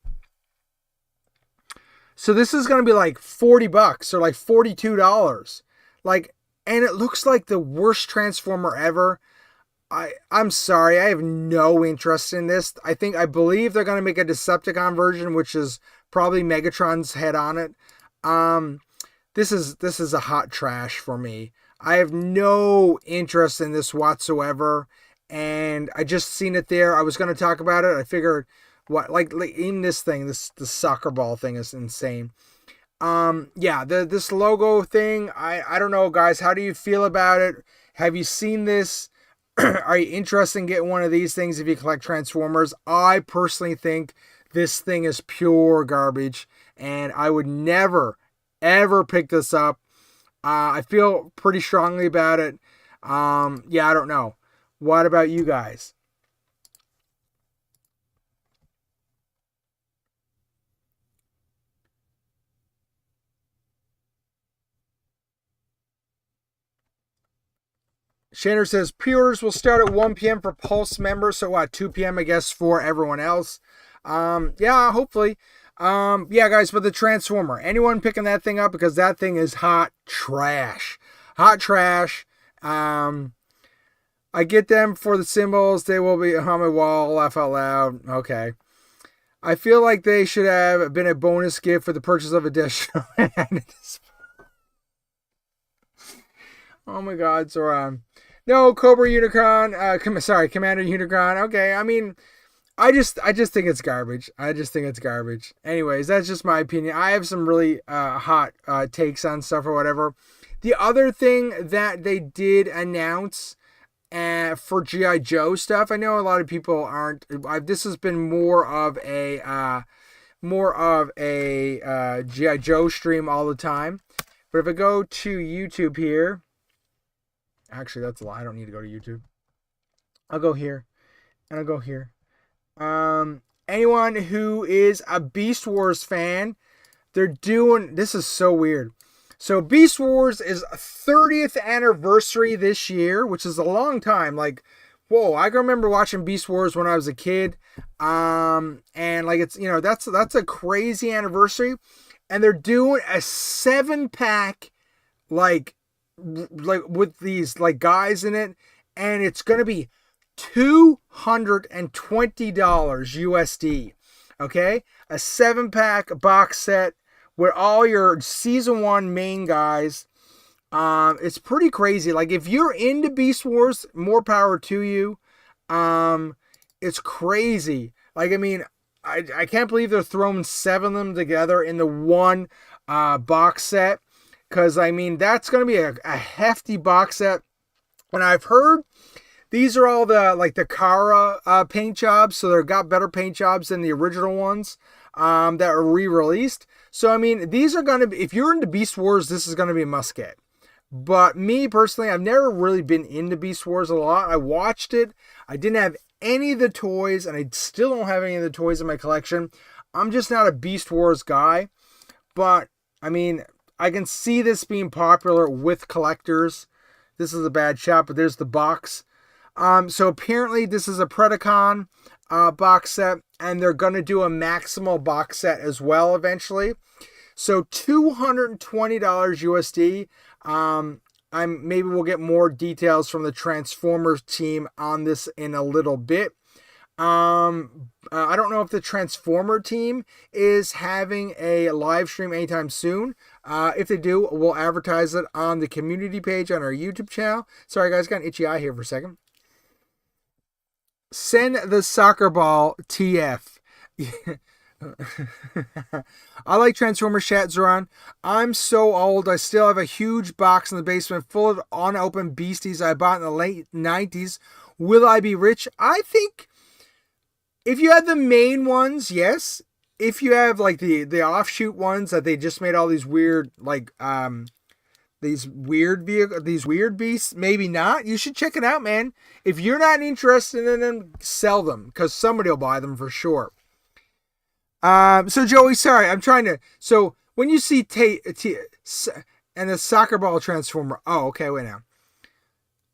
So this is going to be like $40 or like $42. Like, and it looks like the worst Transformer ever. I'm sorry, I have no interest in this. I believe they're going to make a Decepticon version, which is probably Megatron's head on it. This is a hot trash for me. I have no interest in this whatsoever, and I just seen it there. I was going to talk about it. I figured, like in this thing, the soccer ball thing is insane. Yeah, this logo thing, I don't know, guys. How do you feel about it? Have you seen this? Are you interested in getting one of these things if you collect Transformers? I personally think this thing is pure garbage, and I would never, ever pick this up. I feel pretty strongly about it. Yeah, I don't know. What about you guys? Shanner says pre-orders will start at 1 p.m. for Pulse members, so 2 p.m. I guess for everyone else. Yeah, hopefully. Yeah, guys, but the Transformer, anyone picking that thing up, because that thing is hot trash. Hot trash. I get them for the symbols. They will be on my wall. Laugh out loud. Okay. I feel like they should have been a bonus gift for the purchase of a Destro. Oh my God, Zoran. No, Cobra Unicron. Sorry, Commander Unicron. Okay, I mean, I just think it's garbage. I just think it's garbage. Anyways, that's just my opinion. I have some really hot takes on stuff or whatever. The other thing that they did announce for G.I. Joe stuff, I know a lot of people aren't. This has been more of a G.I. Joe stream all the time. But if I go to YouTube here. Actually, that's a lie. I don't need to go to YouTube. I'll go here. And I'll go here. Anyone who is a Beast Wars fan, they're doing... This is so weird. So, Beast Wars is 30th anniversary this year, which is a long time. Like, whoa, I can remember watching Beast Wars when I was a kid. And, like, it's, you know, that's a crazy anniversary. And they're doing a 7-pack, like with these like guys in it, and it's gonna be $220 USD. Okay, a 7-pack box set with all your season 1 main guys. It's pretty crazy. Like, if you're into Beast Wars, more power to you. It's crazy. Like, I mean, I can't believe they're throwing 7 of them together in the one box set. Because, I mean, that's going to be a hefty box set. And I've heard these are all the Kara paint jobs. So they've got better paint jobs than the original ones that are re-released. So, I mean, these are going to be, if you're into Beast Wars, this is going to be a must get. But me, personally, I've never really been into Beast Wars a lot. I watched it. I didn't have any of the toys, and I still don't have any of the toys in my collection. I'm just not a Beast Wars guy. But, I mean... I can see this being popular with collectors. This is a bad shot, but there's the box. So apparently this is a Predacon box set, and they're going to do a Maximal box set as well eventually. So $220 USD. Maybe we'll get more details from the Transformers team on this in a little bit. I don't know if the Transformer team is having a live stream anytime soon. If they do, we'll advertise it on the community page on our YouTube channel. Sorry, guys, got an itchy eye here for a second. Send the soccer ball TF. I like Transformers chat, Zoran. I'm so old. I still have a huge box in the basement full of unopened beasties I bought in the late 90s. Will I be rich? I think... If you have the main ones, yes. If you have like the offshoot ones that they just made all these weird like these weird beasts. Maybe not. You should check it out, man. If you're not interested in them, sell them, because somebody will buy them for sure. So Joey, sorry, I'm trying to. So when you see and a soccer ball transformer. Oh, okay, wait now.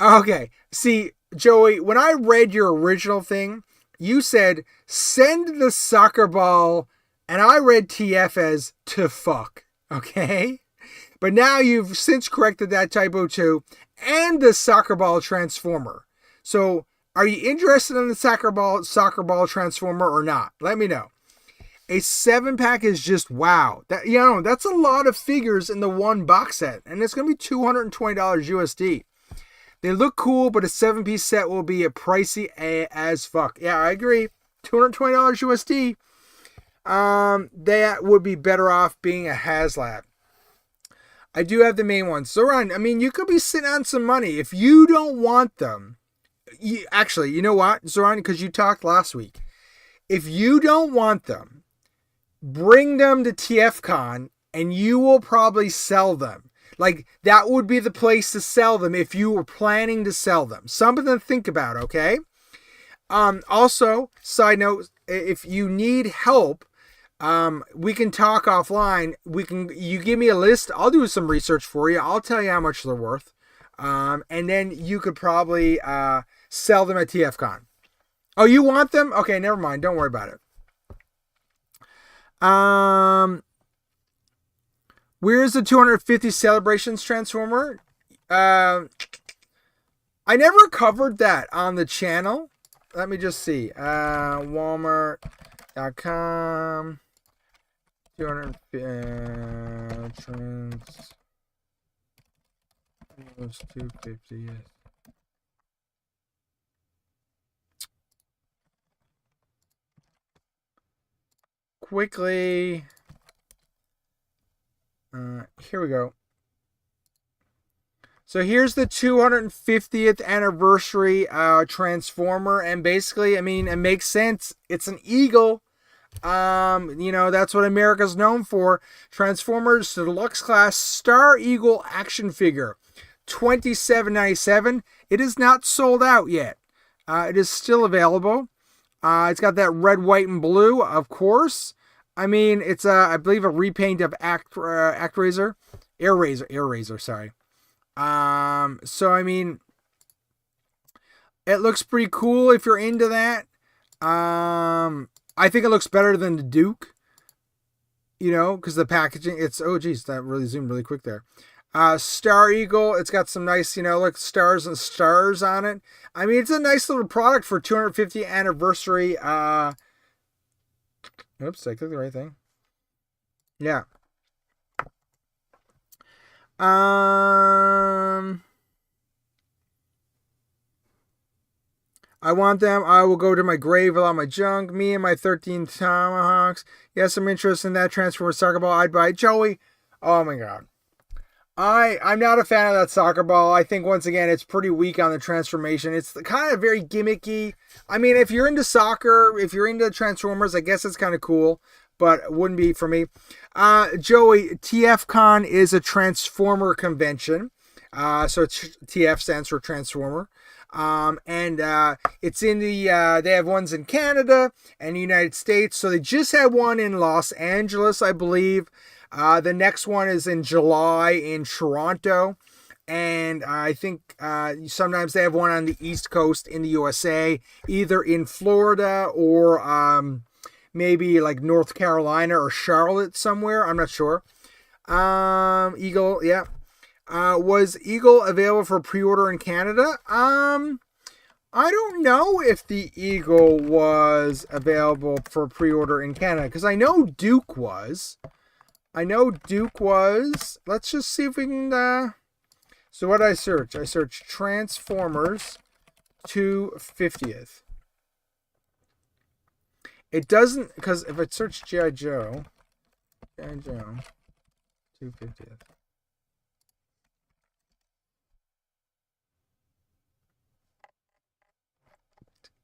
Okay, see, Joey, when I read your original thing, you said send the soccer ball, and I read TF as to fuck. Okay, but now you've since corrected that typo too, and the soccer ball transformer. So, are you interested in the soccer ball transformer or not? Let me know. A 7-pack is just wow. That's a lot of figures in the one box set, and it's gonna be $220 USD. They look cool, but a 7-piece set will be pricey as fuck. Yeah, I agree. $220 USD. That would be better off being a HasLab. I do have the main ones. So, Ron, I mean, you could be sitting on some money. If you don't want them, actually, you know what, Zoran, because you talked last week. If you don't want them, bring them to TFCon and you will probably sell them. Like, that would be the place to sell them if you were planning to sell them. Something to think about, okay? Also, side note, if you need help, we can talk offline. You give me a list. I'll do some research for you. I'll tell you how much they're worth. And then you could probably sell them at TFCon. Oh, you want them? Okay, never mind. Don't worry about it. Where's the 250 Celebrations Transformer? I never covered that on the channel. Let me just see. Walmart.com. 250. Yes. Quickly. Here we go. So here's the 250th anniversary Transformer, and basically, I mean, it makes sense. It's an eagle. That's what America's known for. Transformers Deluxe Class Star Eagle action figure, $27.97. It is not sold out yet. It is still available. It's got that red, white, and blue, of course. I mean, it's I believe a repaint of AirRaiser. Sorry. So I mean, it looks pretty cool if you're into that. I think it looks better than the Duke. Because the packaging. Oh geez, that really zoomed really quick there. Star Eagle. It's got some nice, like stars and stars on it. I mean, it's a nice little product for 250th anniversary. Oops, I clicked the right thing. Yeah. I want them. I will go to my grave with all my junk. Me and my 13 tomahawks. Yes, I'm interested in that Transformer soccer ball. I'd buy it. Joey. Oh my god. I'm not a fan of that soccer ball. I think, once again, it's pretty weak on the transformation. It's kind of very gimmicky. I mean, if you're into soccer, if you're into Transformers, I guess it's kind of cool, but it wouldn't be for me. Joey, TFCon is a Transformer convention. So TF stands for Transformer. And it's in they have ones in Canada and the United States. So they just had one in Los Angeles, I believe. The next one is in July in Toronto, and I think sometimes they have one on the East Coast in the USA, either in Florida or maybe like North Carolina or Charlotte somewhere. I'm not sure. Eagle, yeah. Was Eagle available for pre-order in Canada? I don't know if the Eagle was available for pre-order in Canada, because I know Duke was. Let's just see if we can. So what did I search? I searched Transformers 250th. It doesn't, because if I search G.I. Joe 250th.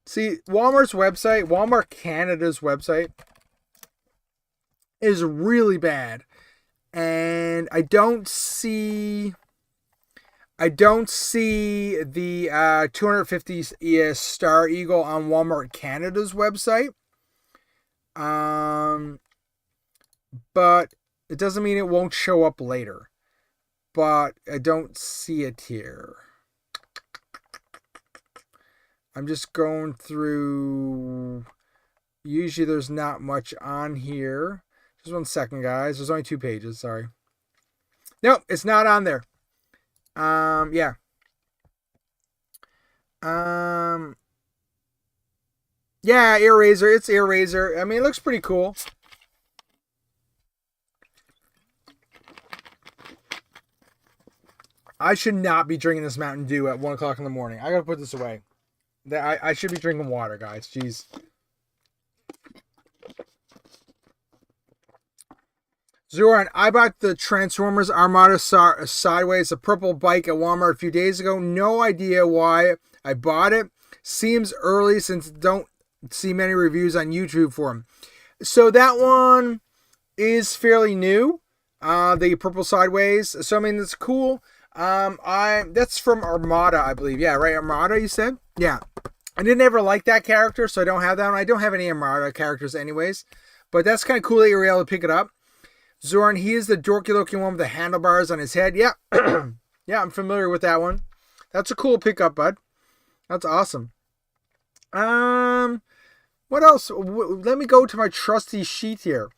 See, Walmart Canada's website, is really bad. And I don't see I don't see the 250 Star Eagle on Walmart Canada's website. But it doesn't mean it won't show up later. But I don't see it here. I'm just going through. Usually there's not much on here. Just 1 second, guys. There's only 2 pages. Sorry. Nope, it's not on there. Yeah. Yeah, ear razor. It's ear razor. I mean, it looks pretty cool. I should not be drinking this Mountain Dew at 1 o'clock in the morning. I gotta put this away. I should be drinking water, guys. Jeez. Zoran, I bought the Transformers Armada Sideways, a purple bike at Walmart a few days ago. No idea why I bought it. Seems early since don't see many reviews on YouTube for them. So that one is fairly new. The purple Sideways. So I mean, it's cool. That's from Armada, I believe. Yeah, right. Armada, you said? Yeah. I didn't ever like that character, so I don't have that one. I don't have any Armada characters anyways. But that's kind of cool that you were able to pick it up. Zoran, he is the dorky looking one with the handlebars on his head. Yeah. Yeah, I'm familiar with that one. That's a cool pickup, bud. That's awesome. What else? Let me go to my trusty sheet here.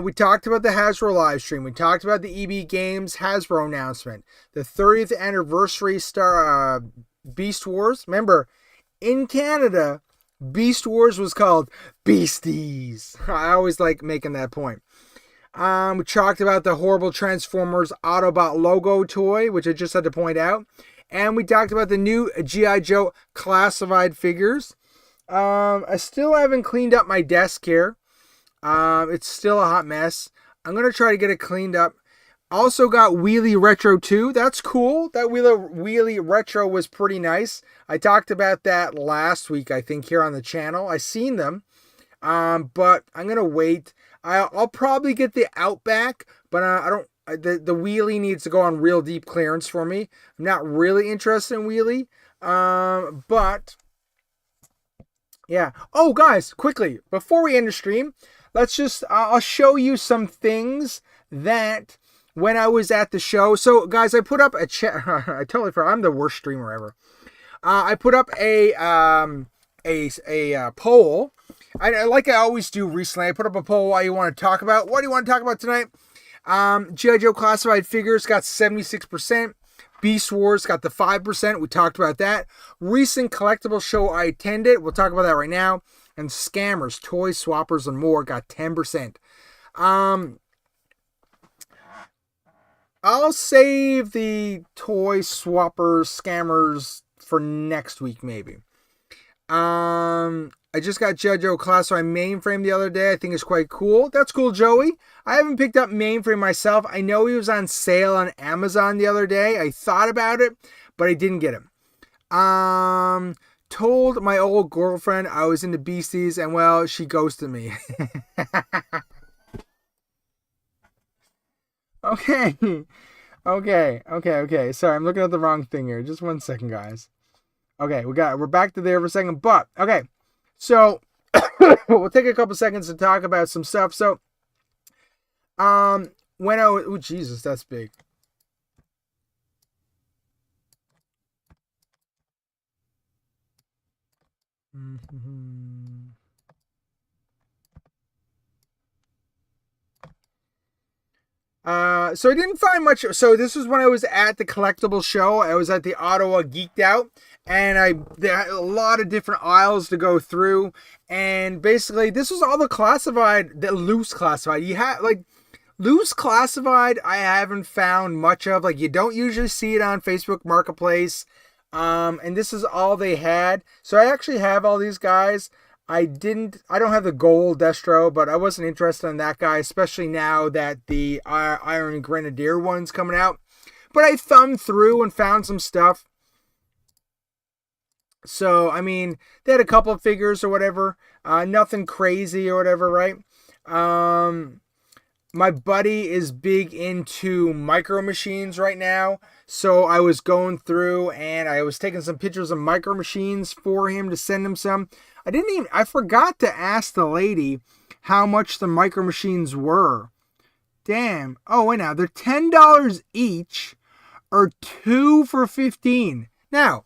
We talked about the Hasbro live stream. We talked about the EB Games Hasbro announcement. The 30th anniversary Beast Wars. Remember, in Canada, Beast Wars was called Beasties. I always like making that point. We talked about the horrible Transformers Autobot logo toy, which I just had to point out. And we talked about the new G.I. Joe classified figures. I still haven't cleaned up my desk here. It's still a hot mess. I'm going to try to get it cleaned up. Also got Wheelie Retro 2. That's cool. That Wheelie Retro was pretty nice. I talked about that last week, I think, here on the channel. I seen them. But I'm going to wait. I'll probably get the Outback, but I don't. The Wheelie needs to go on real deep clearance for me. I'm not really interested in Wheelie. But yeah. Oh, guys, quickly, before we end the stream, I'll show you some things that when I was at the show. So, guys, I put up a chat. I totally forgot. I'm the worst streamer ever. I put up a poll. Like I always do recently, I put up a poll what you want to talk about. What do you want to talk about tonight? G.I. Joe classified figures got 76%. Beast Wars got the 5%. We talked about that. Recent collectible show I attended. We'll talk about that right now. And scammers, toys, swappers, and more got 10%. I'll save the toy swappers, scammers for next week, maybe. I just got G.I. Joe Classified mainframe the other day. I think it's quite cool. That's cool, Joey. I haven't picked up mainframe myself. I know he was on sale on Amazon the other day. I thought about it, but I didn't get him. Told my old girlfriend I was into Beasties, and well, she ghosted me. Okay. Sorry, I'm looking at the wrong thing here. Just 1 second, guys. Okay, we're back to there for a second, but okay. So we'll take a couple seconds to talk about some stuff. So oh Jesus, that's big. So I didn't find much. So this was when I was at the collectible show. I was at the Ottawa Geeked Out, and there had a lot of different aisles to go through. And basically, this was all the classified, the loose classified. You have like loose classified. I haven't found much of. Like you don't usually see it on Facebook Marketplace. And this is all they had. So I actually have all these guys. I don't have the gold Destro, but I wasn't interested in that guy, especially now that the Iron Grenadier one's coming out. But I thumbed through and found some stuff. So, I mean, they had a couple of figures or whatever. Nothing crazy or whatever, right? My buddy is big into micro machines right now. So I was going through and I was taking some pictures of Micro Machines for him to send him some. I forgot to ask the lady how much the Micro Machines were. Damn. Oh, wait now. They're $10 each or 2 for $15. Now,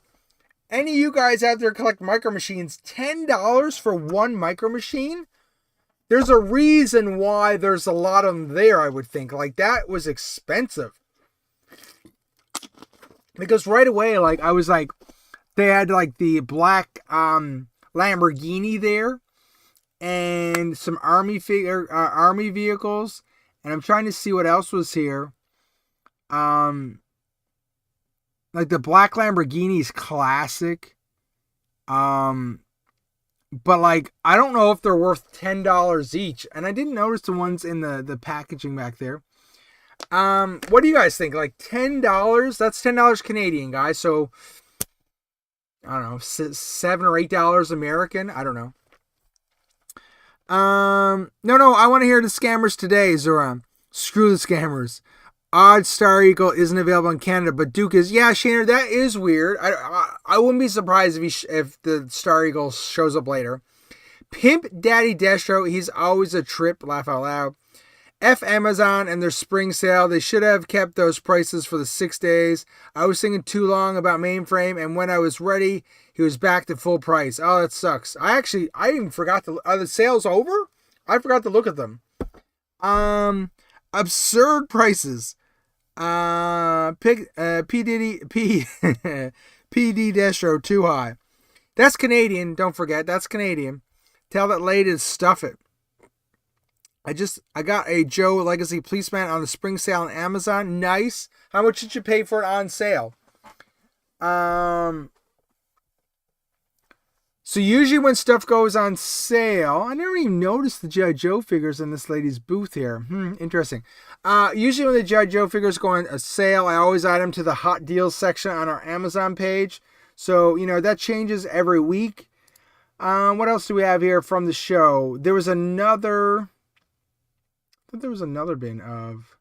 any of you guys out there collect Micro Machines, $10 for one Micro Machine? There's a reason why there's a lot of them there, I would think. Like, that was expensive. Because right away, like, I was like, they had like the black Lamborghini there. And some army vehicles. And I'm trying to see what else was here. Like the black Lamborghini's classic. But like, I don't know if they're worth $10 each. And I didn't notice the ones in the packaging back there. What do you guys think? Like $10? That's $10 Canadian, guys. So, I don't know, $7 or $8 American. I don't know. No, I want to hear the scammers today, Zoran. Screw the scammers. Odd Star Eagle isn't available in Canada, but Duke is. Yeah, Shaner, that is weird. I wouldn't be surprised if the Star Eagle shows up later. Pimp Daddy Destro, he's always a trip. Laugh out loud. F Amazon and their spring sale. They should have kept those prices for the 6 days. I was thinking too long about mainframe, and when I was ready, he was back to full price. Oh, that sucks. I even forgot to. Are the sales over? I forgot to look at them. Absurd prices. P PD Destro too high. That's Canadian. Don't forget, that's Canadian. Tell that lady to stuff it. I got a Joe Legacy Policeman on the spring sale on Amazon. Nice. How much did you pay for it on sale? So usually when stuff goes on sale, I never even noticed the G.I. Joe figures in this lady's booth here. Interesting. Usually when the G.I. Joe figures go on a sale, I always add them to the hot deals section on our Amazon page. So, that changes every week. What else do we have here from the show? There was another... I thought there was another bin of...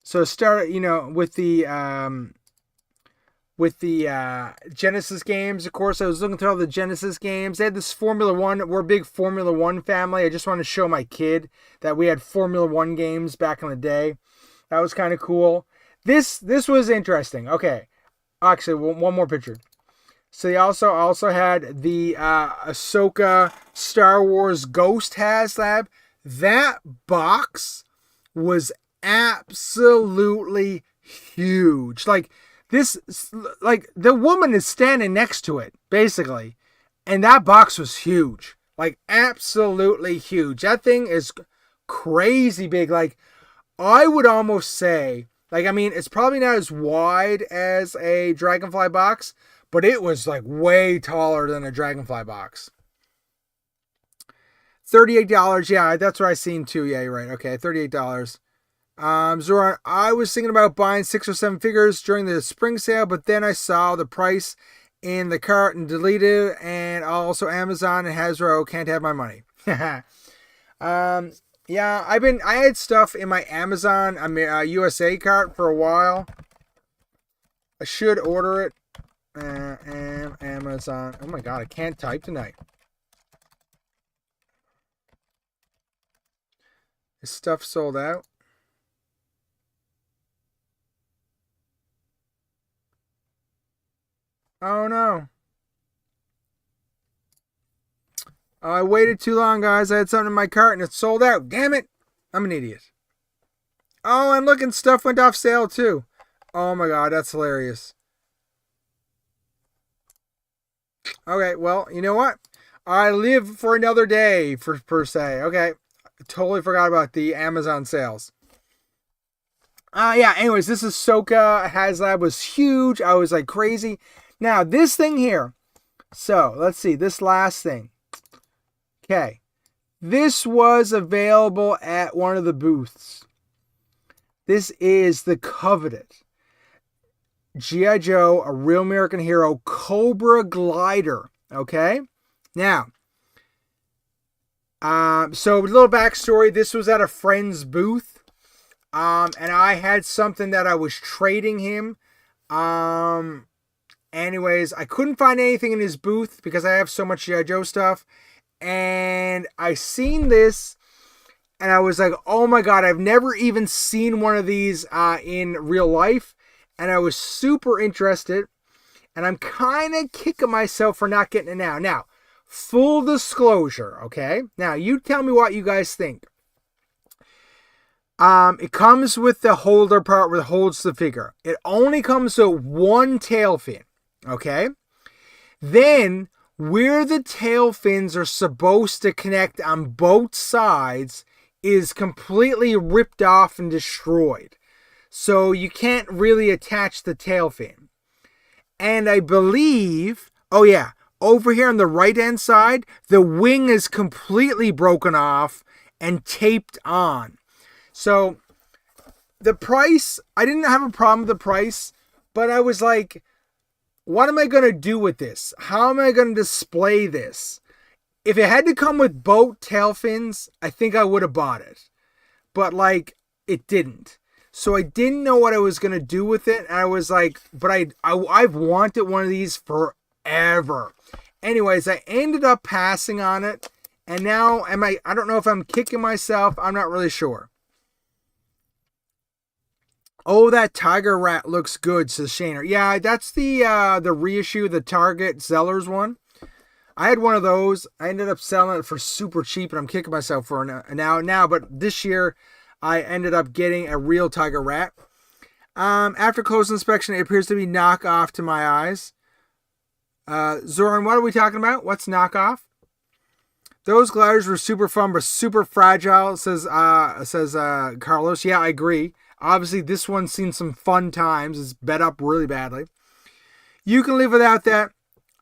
So start, with the Genesis games, of course. I was looking through all the Genesis games. They had this Formula One. We're a big Formula One family. I just want to show my kid that we had Formula One games back in the day. That was kind of cool. This was interesting. Okay. Actually, one more picture. So they also had the Ahsoka Star Wars Ghost HasLab. That box was absolutely huge. Like the woman is standing next to it, basically. And that box was huge. Like, absolutely huge. That thing is crazy big. Like, I would almost say, it's probably not as wide as a Dragonfly box, but it was like way taller than a Dragonfly box. $38. Yeah, that's what I seen too. Yeah, you're right. Okay, $38. Zoran, I was thinking about buying 6 or 7 figures during the spring sale, but then I saw the price in the cart and deleted it. And also Amazon and Hasbro can't have my money. Yeah, I had stuff in my Amazon USA cart for a while. I should order it. Amazon. Oh my god, I can't type tonight. Is stuff sold out? Oh no. I waited too long, guys. I had something in my cart and it sold out. Damn it. I'm an idiot. Oh, and look, and stuff went off sale too. Oh my god, that's hilarious. Okay, well, you know what? I live for another day, per se. Okay. I totally forgot about the Amazon sales. Anyways, this Ahsoka HasLab was huge. I was like crazy. Now, this thing here. So, let's see. This last thing. Okay. This was available at one of the booths. This is the coveted G.I. Joe, a Real American Hero, Cobra Glider. Okay? Now, So a little backstory. This was at a friend's booth. And I had something that I was trading him. Anyways, I couldn't find anything in his booth because I have so much G.I. Joe stuff. And I seen this and I was like, oh my God, I've never even seen one of these in real life. And I was super interested. And I'm kind of kicking myself for not getting it now. Now, full disclosure, okay? Now, you tell me what you guys think. It comes with the holder part where it holds the figure. It only comes with one tail fin, okay? Then, where the tail fins are supposed to connect on both sides is completely ripped off and destroyed. So, you can't really attach the tail fin. And I believe, oh yeah, over here on the right-hand side, the wing is completely broken off and taped on. So, the price, I didn't have a problem with the price, but I was like, what am I going to do with this? How am I going to display this? If it had to come with both tail fins, I think I would have bought it. But, like, it didn't. So, I didn't know what I was going to do with it. And I was like, but I've wanted one of these forever. Anyways, I ended up passing on it. And now, I don't know if I'm kicking myself. I'm not really sure. Oh, that Tiger Rat looks good, says Shaner. Yeah, that's the reissue, the Target Zellers one. I had one of those. I ended up selling it for super cheap, and I'm kicking myself for now. But this year, I ended up getting a real Tiger Rat. After close inspection, it appears to be knockoff to my eyes. Zoran, what are we talking about? What's knockoff? Those gliders were super fun, but super fragile, says Carlos. Yeah, I agree. Obviously, this one's seen some fun times. It's bed up really badly. You can live without that.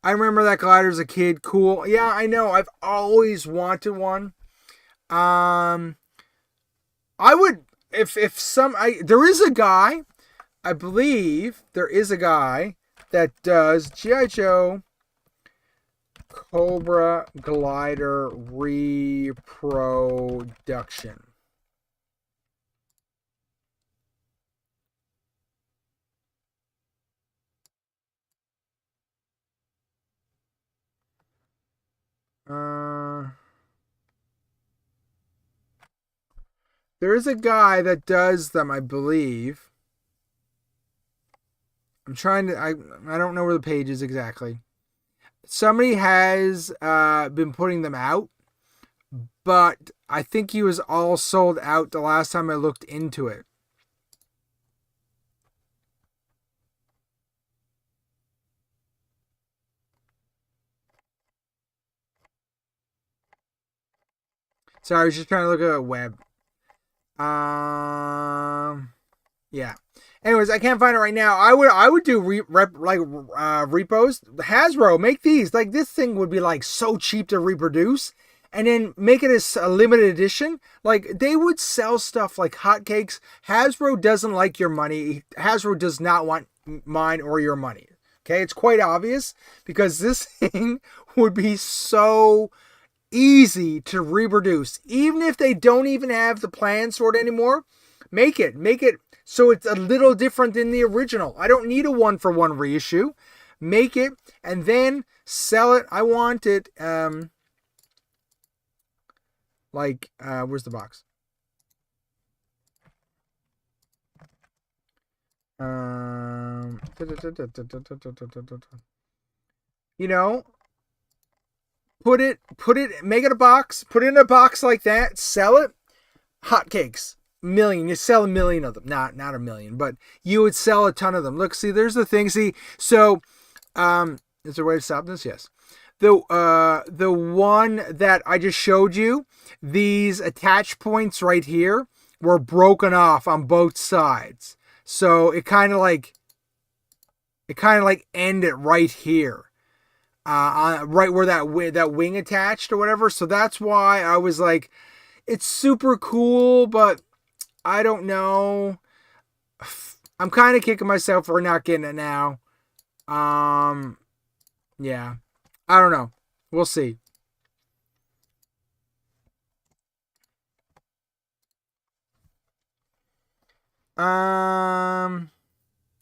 I remember that glider as a kid. Cool. Yeah, I know. I've always wanted one. I would, there is a guy, I believe there is a guy that does G.I. Joe Cobra glider reproduction. There is a guy that does them, I believe. I'm trying to, I don't know where the page is exactly. Somebody has been putting them out, but I think he was all sold out the last time I looked into it. Sorry, I was just trying to look at a web. Yeah. Anyways, I can't find it right now. I would do repos. Hasbro, make these. Like, this thing would be like so cheap to reproduce, and then make it as a limited edition. Like, they would sell stuff like hotcakes. Hasbro doesn't like your money. Hasbro does not want mine or your money. Okay, it's quite obvious because this thing would be so easy to reproduce. Even if they don't even have the plans for it anymore, make it so it's a little different than the original. I don't need a 1-for-1 reissue. Make it and then sell it. I want it where's the box? Put it, make it a box, put it in a box like that, sell it. Hotcakes, million. You sell 1 million of them. Not 1 million, but you would sell a ton of them. Look, see, there's the thing. See, so, is there a way to stop this? Yes. The one that I just showed you, these attach points right here were broken off on both sides. So it kind of like ended right here. Right where that wing attached or whatever. So that's why I was like, it's super cool, but I don't know. I'm kind of kicking myself for not getting it now. Yeah. I don't know. We'll see. The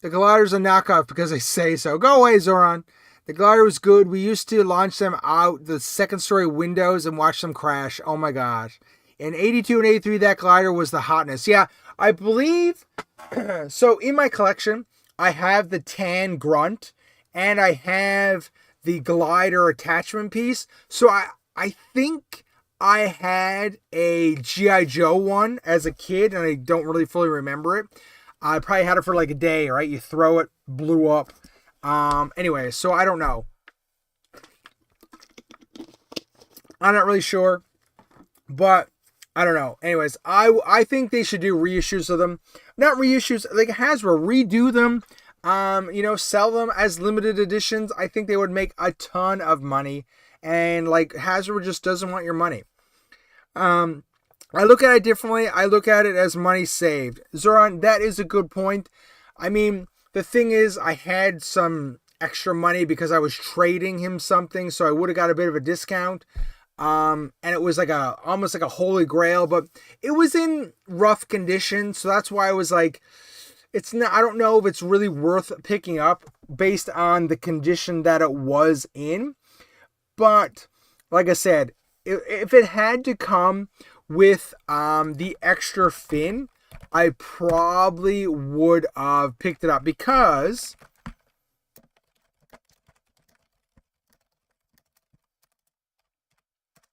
glider's a knockoff because I say so. Go away, Zoran. The glider was good. We used to launch them out the second story windows and watch them crash. Oh my gosh. In 82 and 83, that glider was the hotness. Yeah, I believe. So in my collection, I have the tan grunt and I have the glider attachment piece. So I think I had a G.I. Joe one as a kid and I don't really fully remember it. I probably had it for like a day, right? You throw it, blew up. Anyway, so I don't know. I'm not really sure, but I don't know. Anyways, I think they should do reissues of them. Not reissues, like Hasbro, redo them. Sell them as limited editions. I think they would make a ton of money. And like Hasbro just doesn't want your money. I look at it differently. I look at it as money saved. Zoran, that is a good point. I mean, the thing is, I had some extra money because I was trading him something, so I would have got a bit of a discount. And it was like almost like a holy grail, but it was in rough condition, so that's why I was like, it's not. I don't know if it's really worth picking up based on the condition that it was in. But like I said, if it had to come with the extra fin, I probably would have picked it up because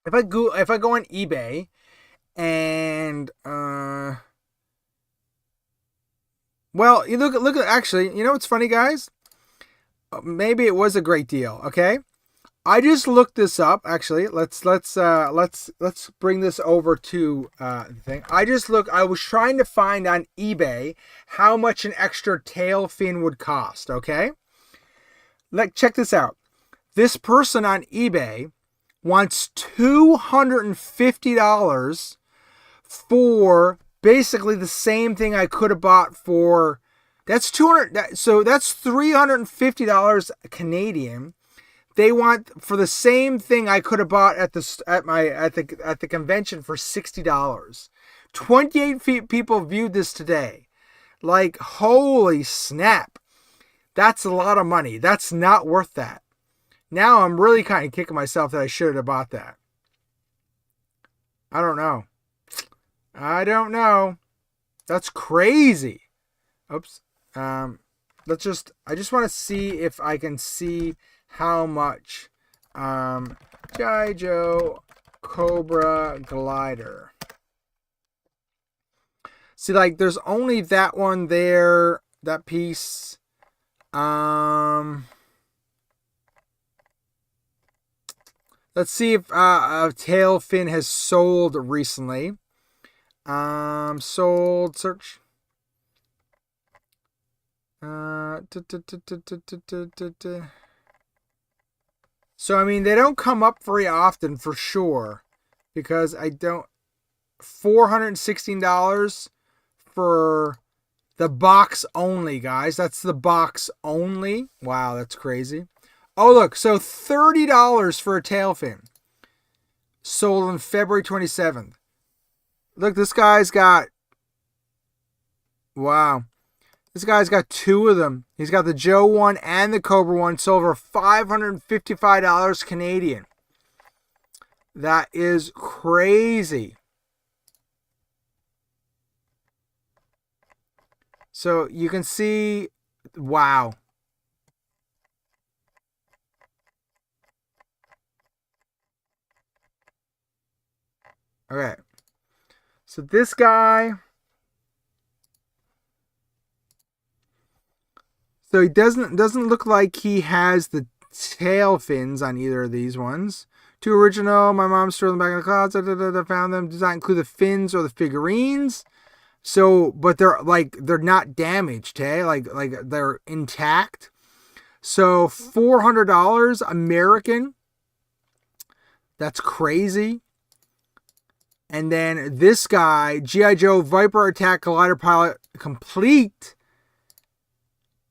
if I go on eBay and well, you look at actually, you know what's funny, guys? Maybe it was a great deal, okay? I just looked this up. Actually, let's bring this over to the thing. I was trying to find on eBay how much an extra tail fin would cost. Okay, check this out. This person on eBay wants $250 for basically the same thing I could have bought for. That's So that's $350 Canadian. They want for the same thing I could have bought at the convention for $60. 28 people viewed this today. Like, holy snap. That's a lot of money. That's not worth that. Now I'm really kind of kicking myself that I should have bought that. I don't know. That's crazy. Oops. I just want to see if I can see how much G.I. Joe Cobra glider. See, like, there's only that one there, that piece. Let's see if a tail fin has sold recently. Sold, search. So, I mean, they don't come up very often for sure. Because $416 for the box only, guys. That's the box only. Wow, that's crazy. Oh, look. So, $30 for a tail fin. Sold on February 27th. Look, this guy's got... Wow. This guy's got two of them. He's got the Joe one and the Cobra one. Sold for $555 Canadian. That is crazy. So you can see, wow. Okay. So this guy... So he doesn't look like he has the tail fins on either of these ones. Two original. My mom stored them back in the closet. Found them. Does not include the fins or the figurines. So, but they're not damaged, hey? Like they're intact. So $400 American. That's crazy. And then this guy, G.I. Joe Viper Attack Glider Pilot Complete.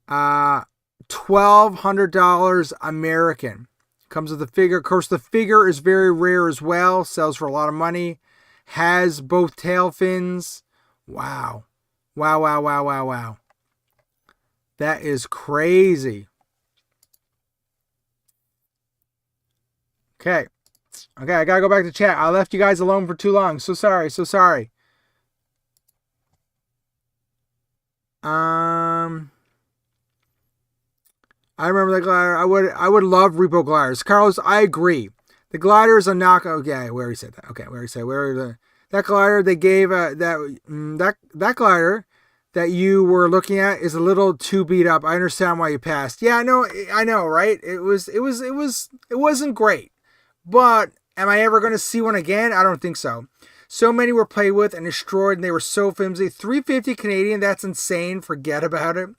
$1,200 American. Comes with the figure. Of course, the figure is very rare as well. Sells for a lot of money. Has both tail fins. Wow. Wow, wow, wow, wow, wow. That is crazy. Okay. Okay, I gotta go back to chat. I left you guys alone for too long. So sorry, so sorry. I remember the glider. I would love repo gliders. Carlos, I agree. The glider is a knock. Okay, we already said that. Okay, we already said that glider they gave that glider that you were looking at is a little too beat up. I understand why you passed. Yeah, I know, right? It wasn't great. But am I ever going to see one again? I don't think so. So many were played with and destroyed, and they were so flimsy. $350 Canadian, that's insane. Forget about it.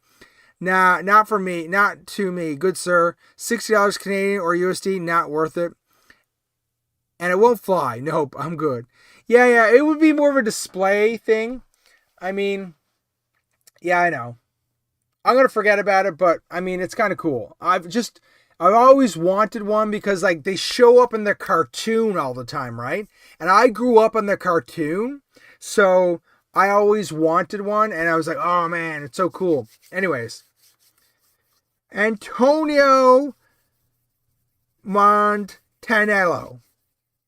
Nah, not for me. Not to me. Good sir. $60 Canadian or USD, not worth it. And it won't fly. Nope, I'm good. Yeah, it would be more of a display thing. I mean, yeah, I know. I'm going to forget about it, but I mean, it's kind of cool. I've always wanted one because like they show up in the cartoon all the time, right? And I grew up on the cartoon, so I always wanted one, and I was like, oh man, it's so cool. Anyways, Antonio Montanello.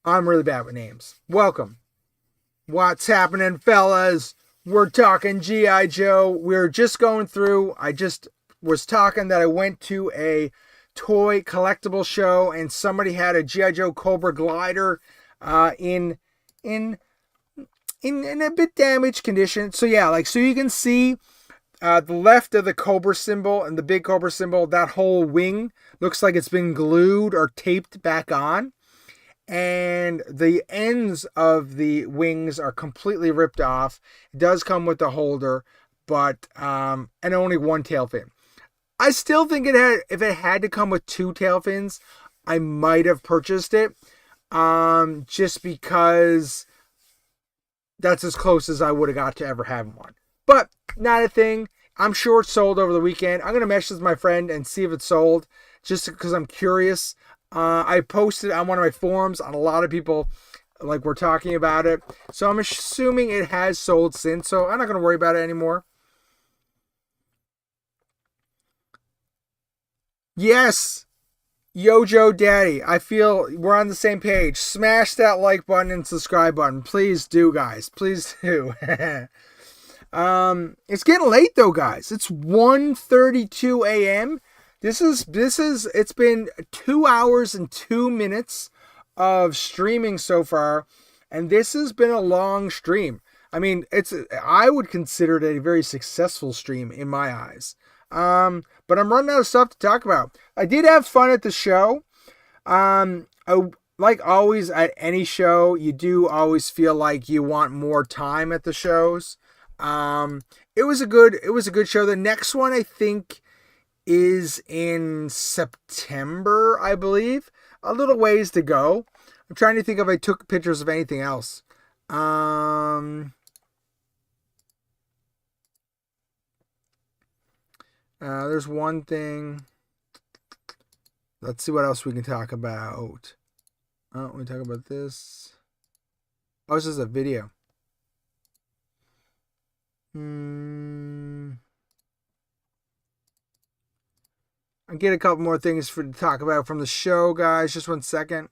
I'm really bad with names. Welcome. What's happening, fellas? We're talking G.I. Joe. We're just going through. I just was talking that I went to a toy collectible show and somebody had a G.I. Joe Cobra glider in a bit damaged condition. So yeah, like, so you can see the left of the Cobra symbol and the big Cobra symbol, that whole wing looks like it's been glued or taped back on. And the ends of the wings are completely ripped off. It does come with a holder, but and only one tail fin. I still think if it had to come with two tail fins, I might have purchased it. Just because that's as close as I would have got to ever having one. But not a thing. I'm sure it's sold over the weekend. I'm gonna message my friend and see if it's sold, just because I'm curious. I posted on one of my forums, on a lot of people like were talking about it. So I'm assuming it has sold since, so I'm not going to worry about it anymore. Yes, Yojo Daddy, I feel we're on the same page. Smash that like button and subscribe button. Please do, guys. Please do. It's getting late though, guys. It's 1:32 a.m. It's been 2 hours and 2 minutes of streaming so far, and this has been a long stream. I mean, I would consider it a very successful stream in my eyes. But I'm running out of stuff to talk about. I did have fun at the show. Like always at any show, you do always feel like you want more time at the shows. It was a good show. The next one, I think, is in September, I believe. A little ways to go. I'm trying to think if I took pictures of anything else. There's one thing. Let's see what else we can talk about. We talk about this. Oh, this is a video. I'll get a couple more things to talk about from the show, guys. Just 1 second.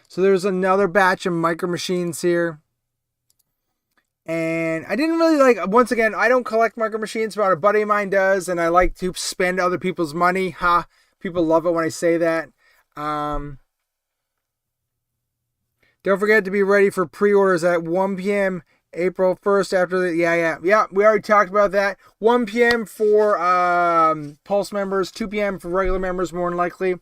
So there's another batch of Micro Machines here. And I didn't really once again, I don't collect Micro Machines, but a buddy of mine does, and I like to spend other people's money. People love it when I say that. Don't forget to be ready for pre-orders at 1 p.m. April 1st after the... Yeah, we already talked about that. 1 p.m. for Pulse members, 2 p.m. for regular members, more than likely.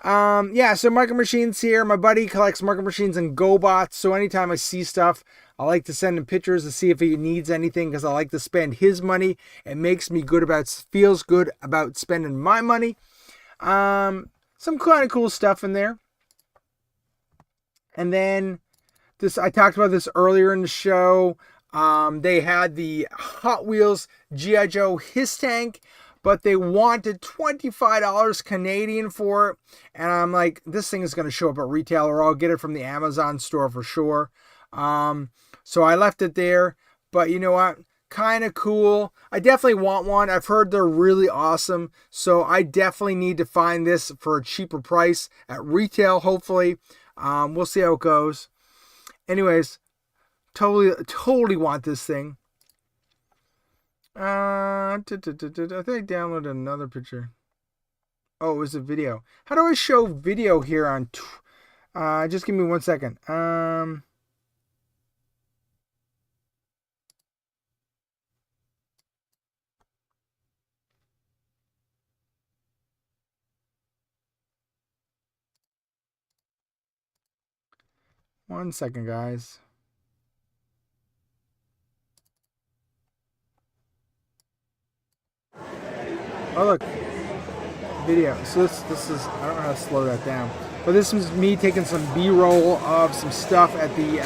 So Micro Machines here. My buddy collects Micro Machines and GoBots, so anytime I see stuff, I like to send him pictures to see if he needs anything, because I like to spend his money. It makes me feels good about spending my money. Some kind of cool stuff in there. And then this, I talked about this earlier in the show. They had the Hot Wheels G.I. Joe His Tank, but they wanted $25 Canadian for it. And I'm like, this thing is going to show up at retail, or I'll get it from the Amazon store for sure. So I left it there. But you know what? Kind of cool. I definitely want one. I've heard they're really awesome. So I definitely need to find this for a cheaper price at retail, hopefully. We'll see how it goes. Anyways, totally want this thing. I think I downloaded another picture. Oh, it was a video. How do I show video here on... just give me 1 second. 1 second, guys. Oh, look. Video. So this is, I don't know how to slow that down. But this was me taking some B-roll of some stuff at the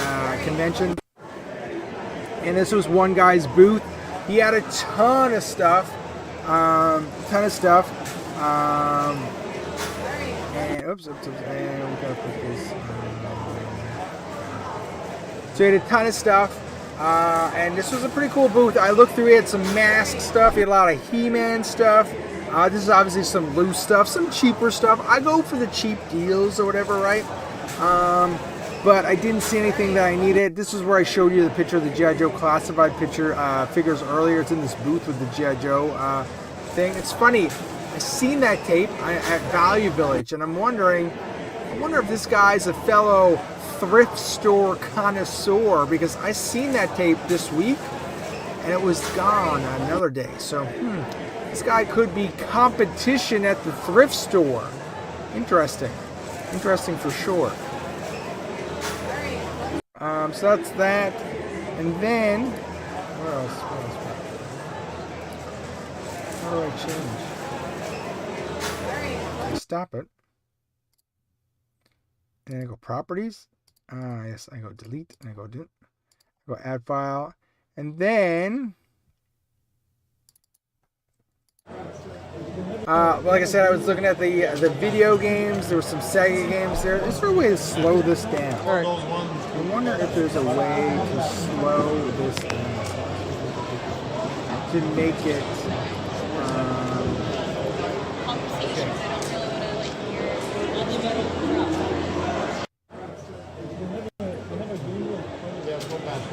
convention. And this was one guy's booth. He had a ton of stuff. And oops. And we gotta put this. So he had a ton of stuff. And this was a pretty cool booth. I looked through, he had some mask stuff, he had a lot of He-Man stuff. This is obviously some loose stuff, some cheaper stuff. I go for the cheap deals or whatever, right? But I didn't see anything that I needed. This is where I showed you the picture of the G.I. Joe classified figures earlier. It's in this booth with the G.I. Joe thing. It's funny, I seen that tape at Value Village, and I wonder if this guy's a fellow thrift store connoisseur, because I seen that tape this week and it was gone another day. So this guy could be competition at the thrift store. Interesting for sure. So that's that. And then what else? How do I change? I stop it and I go properties. Yes, I go delete, and I go add file, and then, like I said, I was looking at the video games. There were some Sega games there. Is there a way to slow this down? All right. I wonder if there's a way to slow this down to make it.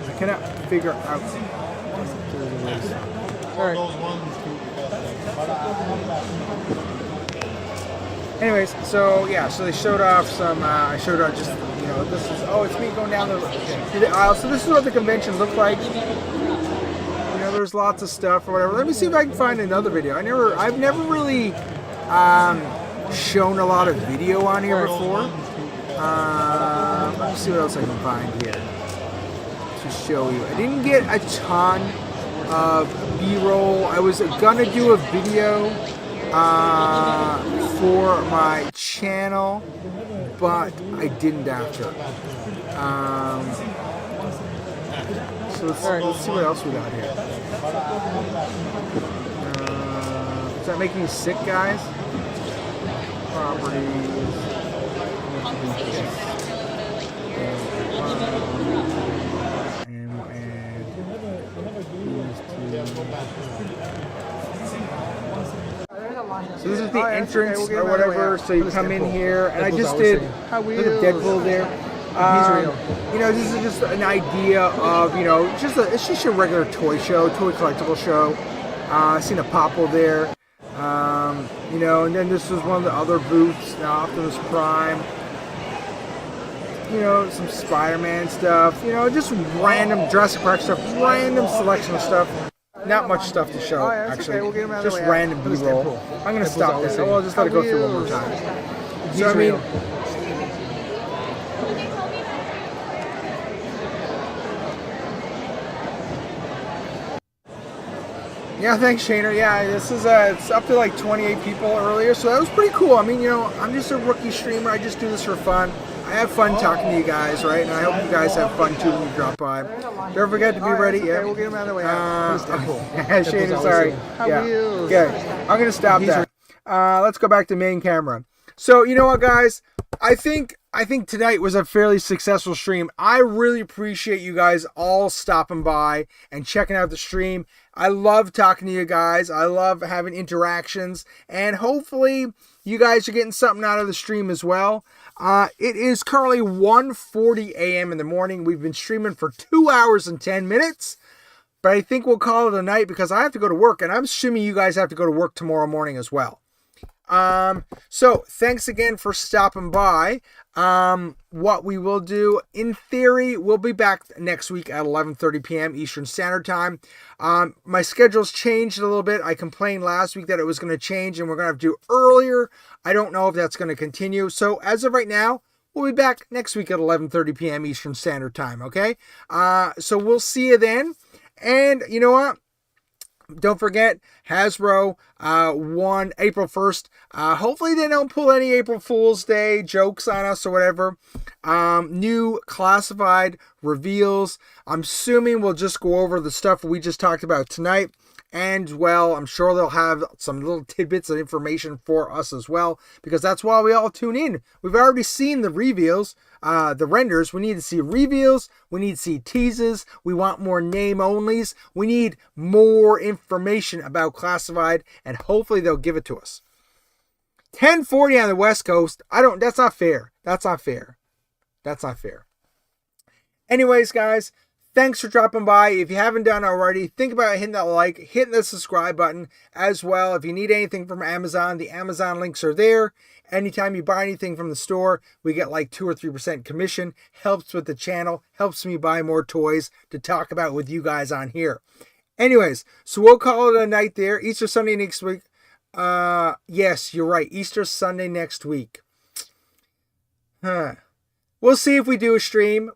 I cannot figure out. Alright. Anyways, so yeah, so they showed off some, I showed off just, this is, it's me going down the aisle. So this is what the convention looked like. There's lots of stuff or whatever. Let me see if I can find another video. I've never really shown a lot of video on here before. Let me see what else I can find here to show you. I didn't get a ton of B-roll. I was gonna do a video for my channel, but I didn't after. So let's see what else we got here. Is that making you sick, guys? Properties. So this is the entrance or whatever. So you come in here, and I just did Deadpool there. This is just an idea of it's just a regular toy show, toy collectible show. I seen a Popple there, and then this was one of the other booths. Now Optimus Prime. Some Spider-Man stuff. Just random Jurassic Park stuff, random selection of stuff. Not much stuff to show, actually. Okay. Just random B-roll. I'm going to stop this. I'll just let it go through one more time. So, I mean... Yeah, thanks, Shaner. Yeah, this is it's up to like 28 people earlier, so that was pretty cool. I mean, I'm just a rookie streamer. I just do this for fun. I have fun talking to you guys, right? And I hope you guys have fun too when you drop by. Don't forget to be ready. Okay, we'll get him out of the way. Shaden, sorry. How are you? Okay, I'm gonna stop that. Let's go back to main camera. So you know what, guys? I think tonight was a fairly successful stream. I really appreciate you guys all stopping by and checking out the stream. I love talking to you guys. I love having interactions, and hopefully you guys are getting something out of the stream as well. It is currently 1:40 a.m. in the morning. We've been streaming for 2 hours and 10 minutes, but I think we'll call it a night because I have to go to work, and I'm assuming you guys have to go to work tomorrow morning as well. So thanks again for stopping by. What we will do, in theory, we'll be back next week at 11:30 p.m. Eastern Standard Time. My schedule's changed a little bit. I complained last week that it was going to change and we're going to have to do earlier. I don't know if that's going to continue. So as of right now, we'll be back next week at 11:30 p.m. Eastern Standard Time. Okay. So we'll see you then. And you know what? Don't forget, Hasbro won April 1st. Hopefully they don't pull any April Fool's Day jokes on us or whatever. New classified reveals. I'm assuming we'll just go over the stuff we just talked about tonight. And, well, I'm sure they'll have some little tidbits of information for us as well, because that's why we all tune in. We've already seen the reveals, the renders. We need to see reveals. We need to see teases. We want more name-onlys. We need more information about classified, and hopefully they'll give it to us. 10:40 on the West Coast. That's not fair. That's not fair. That's not fair. Anyways, guys, thanks for dropping by. If you haven't done already, think about hitting that like, hitting the subscribe button as well. If you need anything from Amazon, the Amazon links are there. Anytime you buy anything from the store, we get like 2 or 3% commission. Helps with the channel, helps me buy more toys to talk about with you guys on here. Anyways, so we'll call it a night there. Easter Sunday next week. Yes, you're right. Easter Sunday next week. We'll see if we do a stream.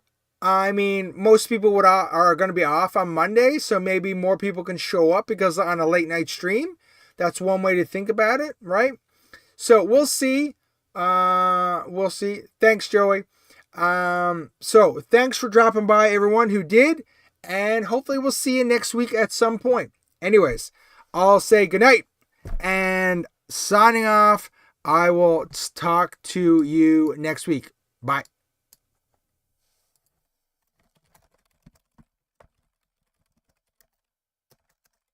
I mean, most people are going to be off on Monday, so maybe more people can show up because on a late night stream. That's one way to think about it, right? So we'll see. We'll see. Thanks, Joey. So thanks for dropping by, everyone who did, and hopefully we'll see you next week at some point. Anyways, I'll say goodnight and signing off. I will talk to you next week. Bye.